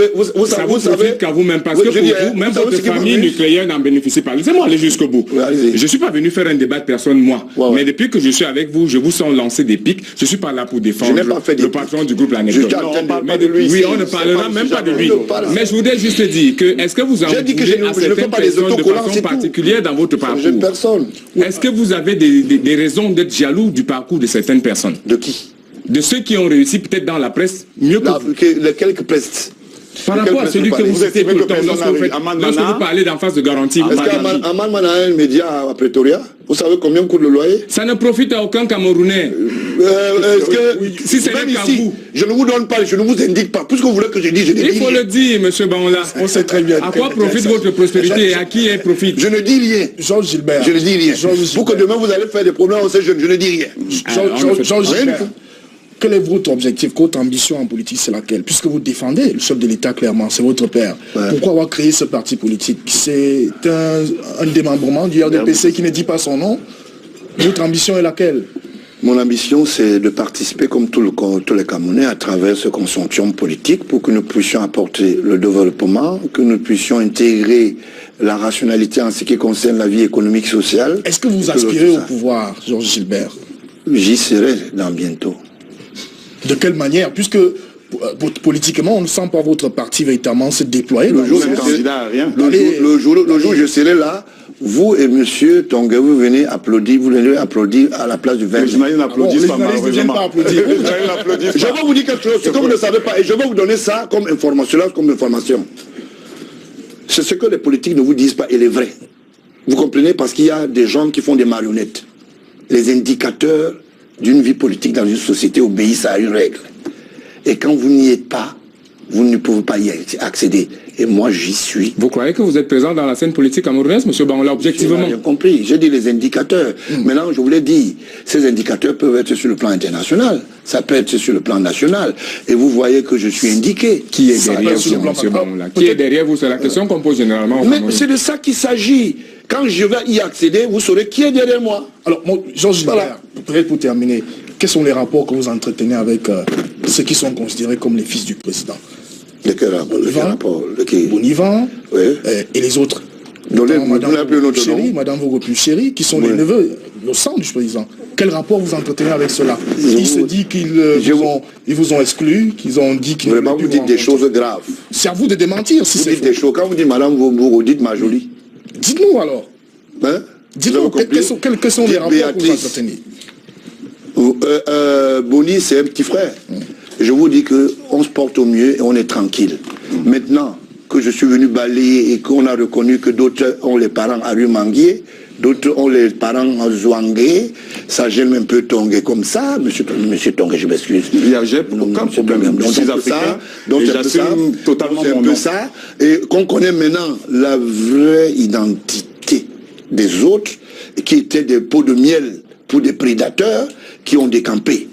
vous profite qu'à vous-même. Parce que pour vous, même votre famille nucléaire n'en bénéficie pas. Laissez-moi aller jusqu'au bout. Je ne suis pas venu faire un débat de personne, moi. Mais depuis que je suis avec vous, je vous sens lancer des pics. Je ne suis pas là pour défendre le patron du groupe simple anecdote. Non, on ne parle pas de lui. Oui, on ne parlera même pas de lui. Mais je voudrais juste dire que est-ce que vous en voulez à certaines personnes de façon particulière dans votre parcours? Est-ce que vous avez des raisons d'être jaloux du parcours de certaines personnes? De qui? De ceux qui ont réussi peut-être dans la presse mieux que vous. Quelques presses. Par rapport à celui que vous citez tout le temps lorsque vous parlez d'en face de garantie. Est-ce qu'Aman Mana a un média à Pretoria? Vous savez combien coûte le loyer? Ça ne profite à aucun Camerounais. Si c'est même ici, je ne vous donne pas, je ne vous indique pas. Puisque vous voulez que je dise, je ne dis rien. Il faut le dire, monsieur Banla. On sait très bien. À quoi profite votre prospérité et à qui elle profite? Je ne dis rien. Georges Gilbert. Je ne dis rien. Pour que demain vous allez faire des problèmes, je ne dis rien. Georges Gilbert. Quel est votre objectif, votre ambition en politique, c'est laquelle? Puisque vous défendez le chef de l'État clairement, c'est votre père. Ouais. Pourquoi avoir créé ce parti politique? C'est un démembrement du RDPC qui ne dit pas son nom. Votre ambition est laquelle? Mon ambition, c'est de participer comme tous les Camerounais à travers ce consortium politique pour que nous puissions apporter le développement, que nous puissions intégrer la rationalité en ce qui concerne la vie économique, sociale. Est-ce que vous aspirez au pouvoir, Georges Gilbert? J'y serai dans bientôt. De quelle manière? Puisque politiquement, on ne sent pas votre parti véritablement se déployer. Le jour où je serai là, vous et monsieur Tongue, vous venez applaudir, à la place du verre. Les journalistes n'applaudissent pas, malheureusement. Je vais vous dire quelque chose, c'est comme vous ne savez pas, et je vais vous donner ça comme information. C'est ce que les politiques ne vous disent pas, et les vrais. Vous comprenez? Parce qu'il y a des gens qui font des marionnettes. Les indicateurs d'une vie politique dans une société obéissent à une règle. Et quand vous n'y êtes pas, vous ne pouvez pas y accéder. Et moi, j'y suis. Vous croyez que vous êtes présent dans la scène politique camerounaise, monsieur Bangola, objectivement? J'ai bien compris. J'ai dit les indicateurs. Maintenant, je vous l'ai dit, ces indicateurs peuvent être sur le plan international. Ça peut être sur le plan national. Et vous voyez que je suis indiqué. Qui est derrière vous, monsieur Bangola? Qui est derrière vous? C'est la question qu'on pose généralement. Mais c'est de ça qu'il s'agit. Quand je vais y accéder, vous saurez qui est derrière moi. Alors, Georges Gilbert, peut-être pour terminer, quels sont les rapports que vous entretenez avec ceux qui sont considérés comme les fils du président? De quel rapport? Bonivan, oui. Et les autres. Madame Vogo-Plus-Chéri, qui sont les neveux, le sang du président. Quel rapport vous entretenez avec cela? Il se dit qu'ils vous ont exclu, qu'ils ont dit qu'ils... Vraiment, vous dites des choses graves. C'est à vous de démentir si c'est faux. Vous dites des choses. Quand vous dites Madame Vogo, dites ma jolie. Dites-nous alors. Hein? Dites-nous quels sont les rapports que vous entretenez. Boni, c'est un petit frère. Je vous dis qu'on se porte au mieux et on est tranquille. Maintenant que je suis venu balayer et qu'on a reconnu que d'autres ont les parents à Rumanguier, d'autres ont les parents à Zouangué, ça gêne un peu Tongue comme ça, monsieur Tongue, je m'excuse. Il n'y a aucun problème. Je suis africain, donc j'assume totalement mon nom. Ça, et qu'on connaît maintenant la vraie identité des autres, qui étaient des pots de miel pour des prédateurs qui ont décampé.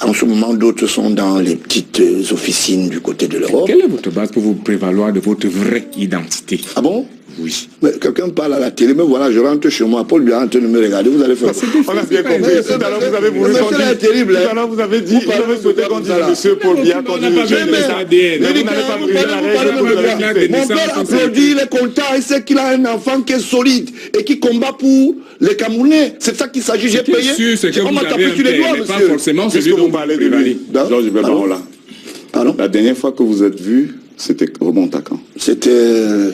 En ce moment, d'autres sont dans les petites officines du côté de l'Europe. Quelle est votre base pour vous prévaloir de votre vraie identité? Ah bon? Oui. Mais quelqu'un parle à la télé, mais voilà, je rentre chez moi, Paul Bian en train de me regarder, vous allez faire... On a bien compris. Tout à l'heure, vous avez voulu qu'on dise... terrible. Tout à l'heure, vous avez dit, vous avez souhaité qu'on dise monsieur Paul Bian, qu'on dise monsieur ADN. Vous n'allez pas briser la règle. Mon père applaudit les comptants, il sait qu'il a un enfant qui est solide et qui combat pour les Camerounais. C'est ça qu'il s'agit, j'ai payé. On m'a tapé sur les doigts, monsieur. Pas forcément celui dont vous parlez de lui. Georges Gilbert, pardon? La dernière fois que vous êtes vu, c'était remonte à quand? C'était,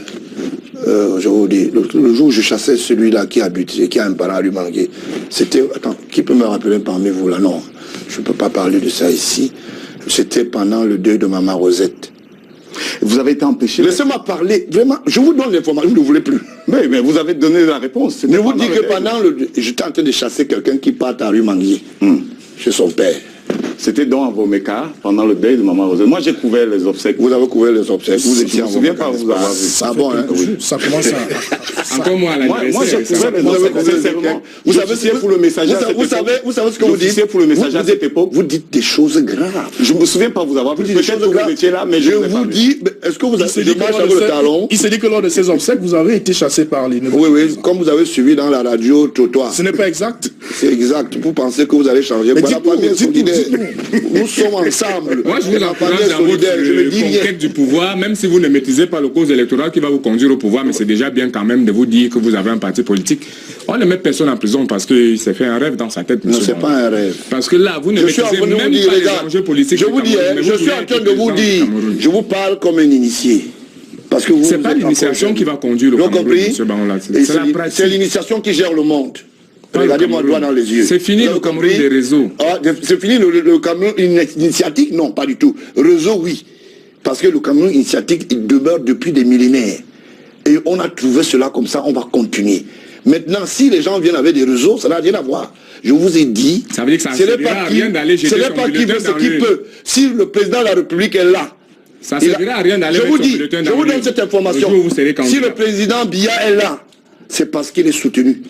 je vous dis, le jour où je chassais celui-là qui habite, qui a un parent à lui manquer. C'était, attends, qui peut me rappeler parmi vous là? Non, je ne peux pas parler de ça ici. C'était pendant le deuil de maman Rosette. Vous avez été empêché. Laissez-moi parler, vraiment, je vous donne l'information, vous ne voulez plus. Mais vous avez donné la réponse. Je vous dis que pendant j'étais en train de chasser quelqu'un qui part à Rumanguier, chez son père. C'était donc à Vomeka, pendant le deuil de maman Rosette. Moi, j'ai couvert les obsèques. Vous avez couvert les obsèques. Vous étiez je ne me souviens pas vous avoir vu. Ah bon, hein? Ça commence à... Encore moins à la Moi, j'ai couvert les obsèques. Vous savez ce pour le messager à cette époque. Vous savez ce que vous dites pour le messager à cette époque. Vous dites des choses graves. Je ne me souviens pas vous avoir vu. Peut-être que vous étiez là, mais je vous dis, est-ce que vous avez dit le talon? Il s'est dit que lors de ces obsèques, vous avez été chassé par les... Oui, comme vous avez suivi dans la radio Trottoir. Ce n'est pas exact? C'est exact. Vous pensez que vous allez changer. Mais dites-nous, Nous sommes ensemble. Moi, je vous encourage dans votre conquête du pouvoir, même si vous ne maîtrisez pas le cause électoral qui va vous conduire au pouvoir, mais c'est déjà bien quand même de vous dire que vous avez un parti politique. On ne met personne en prison parce qu'il s'est fait un rêve dans sa tête. Non, c'est pas un rêve. Parce que là, vous ne maîtrisez même pas les enjeux politiques. Je vous dis, je suis en train de vous dire, je vous parle comme un initié. Parce que vous. C'est pas l'initiation qui va conduire le Cameroun, M. Bangola. C'est l'initiation qui gère le monde. Regardez-moi droit dans les yeux. C'est fini le Cameroun des réseaux. C'est fini le Cameroun initiatique? Non, pas du tout. Réseau, oui. Parce que le Cameroun initiatique, il demeure depuis des millénaires. Et on a trouvé cela comme ça, on va continuer. Maintenant, si les gens viennent avec des réseaux, ça n'a rien à voir. Je vous ai dit, ça veut dire que ça ne servira à rien d'aller jeter son bulletin dans ce qui peut. Si le président de la République est là, ça ne servira à rien d'aller jeter son bulletin dans je vous donne cette information. Si le président Biya est là, c'est parce qu'il est soutenu.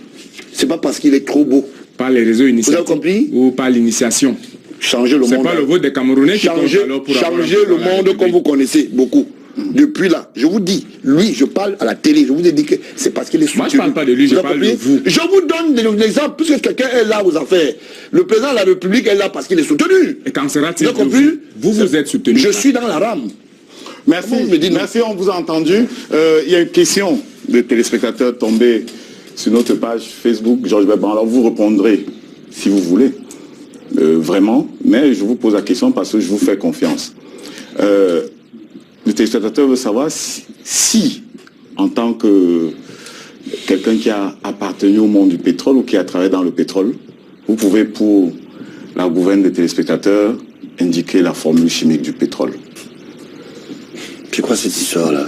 C'est pas parce qu'il est trop beau. Par les réseaux initiatiques. Vous avez compris? Ou par l'initiation. Changer le monde. C'est pas le vote des Camerounais qui compte alors pour changer le monde comme vous connaissez beaucoup. Depuis là, je vous dis, lui, je parle à la télé, je vous ai dit que c'est parce qu'il est soutenu. Moi, je parle pas de lui, je parle de vous. Je vous donne des exemples, puisque quelqu'un est là aux affaires. Le président de la République est là parce qu'il est soutenu. Et quand sera-t-il vous êtes soutenu? Je suis dans la rame. Merci, merci, on vous a entendu. Il y a une question de téléspectateurs tombée sur notre page Facebook, Georges Belban. Alors vous répondrez si vous voulez, vraiment, mais je vous pose la question parce que je vous fais confiance. Le téléspectateur veut savoir si, en tant que quelqu'un qui a appartenu au monde du pétrole ou qui a travaillé dans le pétrole, vous pouvez, pour la gouverne des téléspectateurs, indiquer la formule chimique du pétrole. C'est quoi cette histoire-là?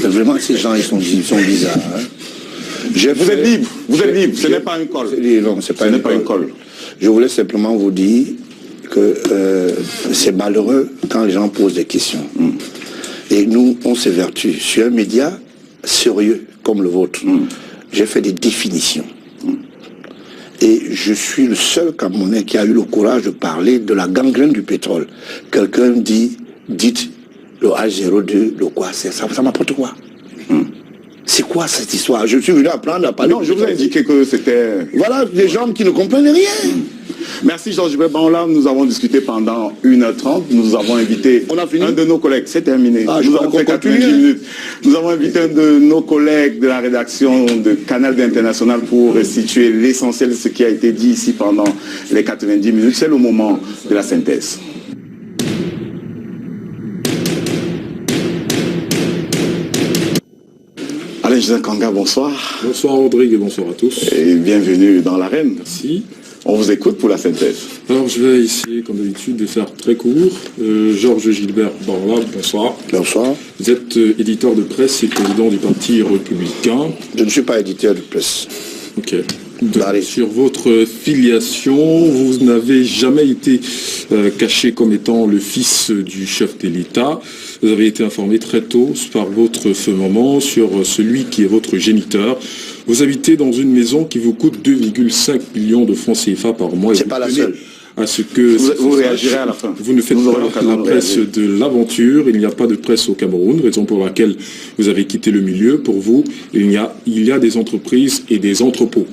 Vraiment, ces gens, ils sont bizarres. Hein? Vous êtes libre, ce n'est pas une colle. Non, ce n'est pas une colle. Je voulais simplement vous dire que c'est malheureux quand les gens posent des questions. Et nous, on s'évertue. Sur un média sérieux comme le vôtre, j'ai fait des définitions. Et je suis le seul Camerounais qui a eu le courage de parler de la gangrène du pétrole. Quelqu'un dit, dites le H02, le quoi, ça m'apporte quoi? C'est quoi cette histoire? Je suis venu apprendre à parler. Non, je vous ai indiqué que c'était... Voilà, des gens qui ne comprennent rien. Merci Georges Belban. Là, nous avons discuté pendant 1h30. Nous avons invité un de nos collègues. C'est terminé. Nous avons fait 90 minutes. Nous avons invité un de nos collègues de la rédaction de Canal d'International pour restituer l'essentiel de ce qui a été dit ici pendant les 90 minutes. C'est le moment de la synthèse. Alain Justin Kanga, bonsoir. Bonsoir Rodrigue et bonsoir à tous. Et bienvenue dans l'arène. Merci. On vous écoute pour la synthèse. Alors je vais essayer comme d'habitude de faire très court. Georges Gilbert Bangola, bonsoir. Bonsoir. Vous êtes éditeur de presse et président du Parti républicain. Je ne suis pas éditeur de presse. Ok. Sur votre filiation, vous n'avez jamais été caché comme étant le fils du chef de l'État. Vous avez été informé très tôt par votre feu maman sur celui qui est votre géniteur. Vous habitez dans une maison qui vous coûte 2,5 millions de francs CFA par mois. C'est pas la seule. À ce que vous réagirez à la fin. Vous ne faites pas la presse de l'aventure, il n'y a pas de presse au Cameroun, raison pour laquelle vous avez quitté le milieu. Pour vous, il y a des entreprises et des entrepôts.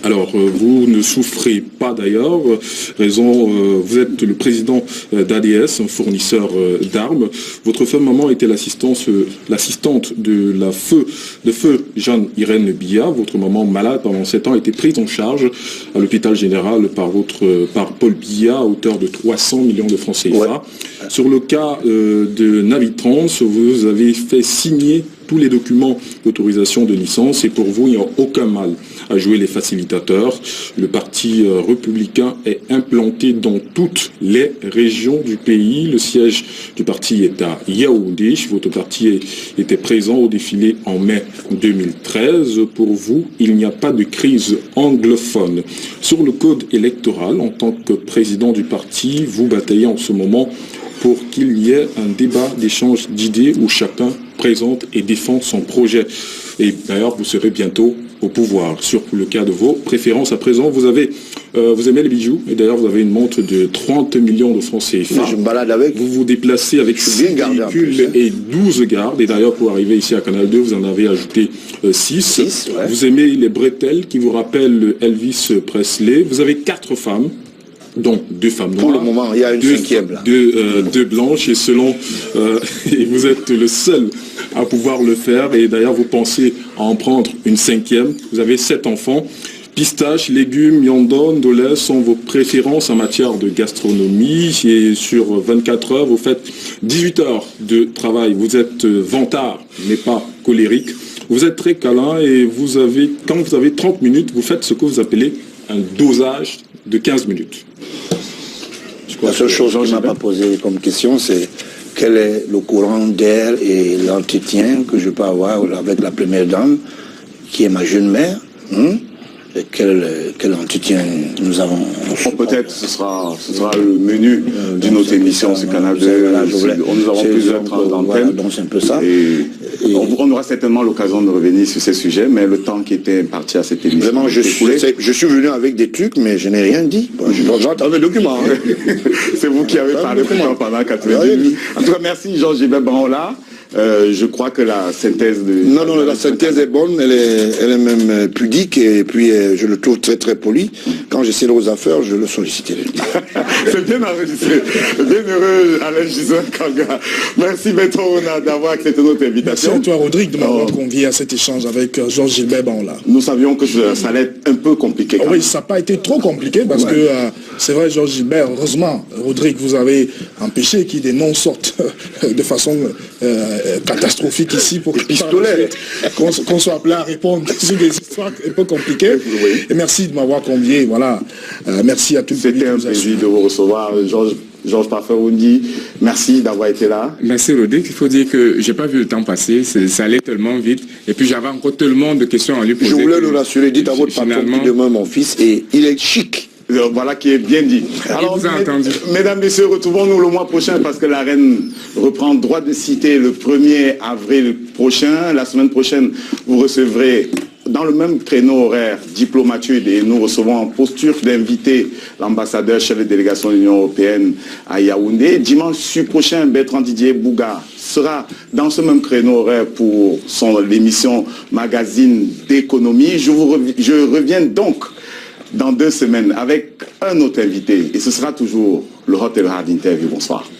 Alors, vous ne souffrez pas d'ailleurs, vous êtes le président d'ADS, un fournisseur d'armes. Votre femme maman était l'assistante de feu Jeanne-Irène Biya. Votre maman malade pendant 7 ans a été prise en charge à l'hôpital général par Paul Biya à hauteur de 300 millions de francs CFA. Ouais. Sur le cas de Navitrans, vous avez fait signer tous les documents d'autorisation de licence et pour vous, il n'y a aucun mal à jouer les facilitateurs. Le parti républicain est implanté dans toutes les régions du pays. Le siège du parti est à Yaoundé. Votre parti était présent au défilé en mai 2013. Pour vous, il n'y a pas de crise anglophone. Sur le code électoral, en tant que président du parti, vous bataillez en ce moment pour qu'il y ait un débat d'échange d'idées où chacun présente et défend son projet. Et d'ailleurs, vous serez bientôt au pouvoir. Sur le cas de vos préférences à présent, vous aimez les bijoux, et d'ailleurs vous avez une montre de 30 millions de francs CFA. Je me balade avec. Vous vous déplacez avec 6 véhicules et 12 gardes, et d'ailleurs pour arriver ici à Canal 2, vous en avez ajouté 6. Ouais. Vous aimez les bretelles qui vous rappellent Elvis Presley. Vous avez 4 femmes. Donc, 2 femmes noires. Pour le moment, il y a une 5e là. 2 blanches et selon... et vous êtes le seul à pouvoir le faire. Et d'ailleurs, vous pensez à en prendre une 5e. Vous avez 7 enfants. Pistaches, légumes, yandon, dolès sont vos préférences en matière de gastronomie. Et sur 24 heures, vous faites 18 heures de travail. Vous êtes vantard, mais pas colérique. Vous êtes très câlin et quand vous avez 30 minutes, vous faites ce que vous appelez un dosage de 15 minutes. La seule chose qu'on n'a pas posée comme question, c'est quel est le courant d'air et l'entretien que je peux avoir avec la première dame, qui est ma jeune mère. Et quel entretien nous avons. Peut-être ce sera le menu d'une autre émission sur Canal 2. Nous aurons plusieurs tranches d'antenne. Donc c'est un peu ça. On aura certainement l'occasion de revenir sur ces sujets, mais le temps qui était imparti à cette émission. Vraiment, je suis venu avec des trucs, mais je n'ai rien dit. J'entends des documents. C'est vous qui avez parlé pendant 90 minutes. En tout cas, merci Georges-Gilbert Banhola. Je crois que la synthèse de... Non, la synthèse est bonne, elle est même pudique, et puis je le trouve très très poli. Quand j'essaie aux affaires, je le solliciterai. C'est bien enregistré. Bien heureux, Alain Gisèle Kanga. Merci Maître Ona d'avoir accepté notre invitation. Merci à toi Rodrigue de m'avoir convié à cet échange avec Georges-Gilbert Banhola. Nous savions que ça allait être un peu compliqué. Oui, ça n'a pas été trop compliqué parce que c'est vrai, Georges-Gilbert, heureusement, Rodrigue, vous avez empêché qu'il y ait des noms sortent de façon catastrophique ici pour qu'on soit appelé à répondre sur des histoires un peu compliquées. Et merci de m'avoir convié. Voilà. Merci à tous. C'était un plaisir de vous recevoir, Georges Parfait-Oundi. Merci d'avoir été là. Merci Rodrigue. Il faut dire que j'ai pas vu le temps passer. Ça allait tellement vite. Et puis j'avais encore tellement de questions à lui poser. Je voulais le rassurer. Dites à votre patron qu'il demeure mon fils et il est chic. Voilà qui est bien dit. Alors, mesdames, messieurs, retrouvons-nous le mois prochain parce que la reine reprend droit de cité le 1er avril prochain. La semaine prochaine, vous recevrez dans le même créneau horaire Diplomatude et nous recevons en posture d'inviter l'ambassadeur chef de délégation de l'Union européenne à Yaoundé. Dimanche prochain, Bertrand Didier Bouga sera dans ce même créneau horaire pour l'émission Magazine d'économie. Je reviens donc dans 2 semaines avec un autre invité et ce sera toujours le Hot et le Hard Interview. Bonsoir.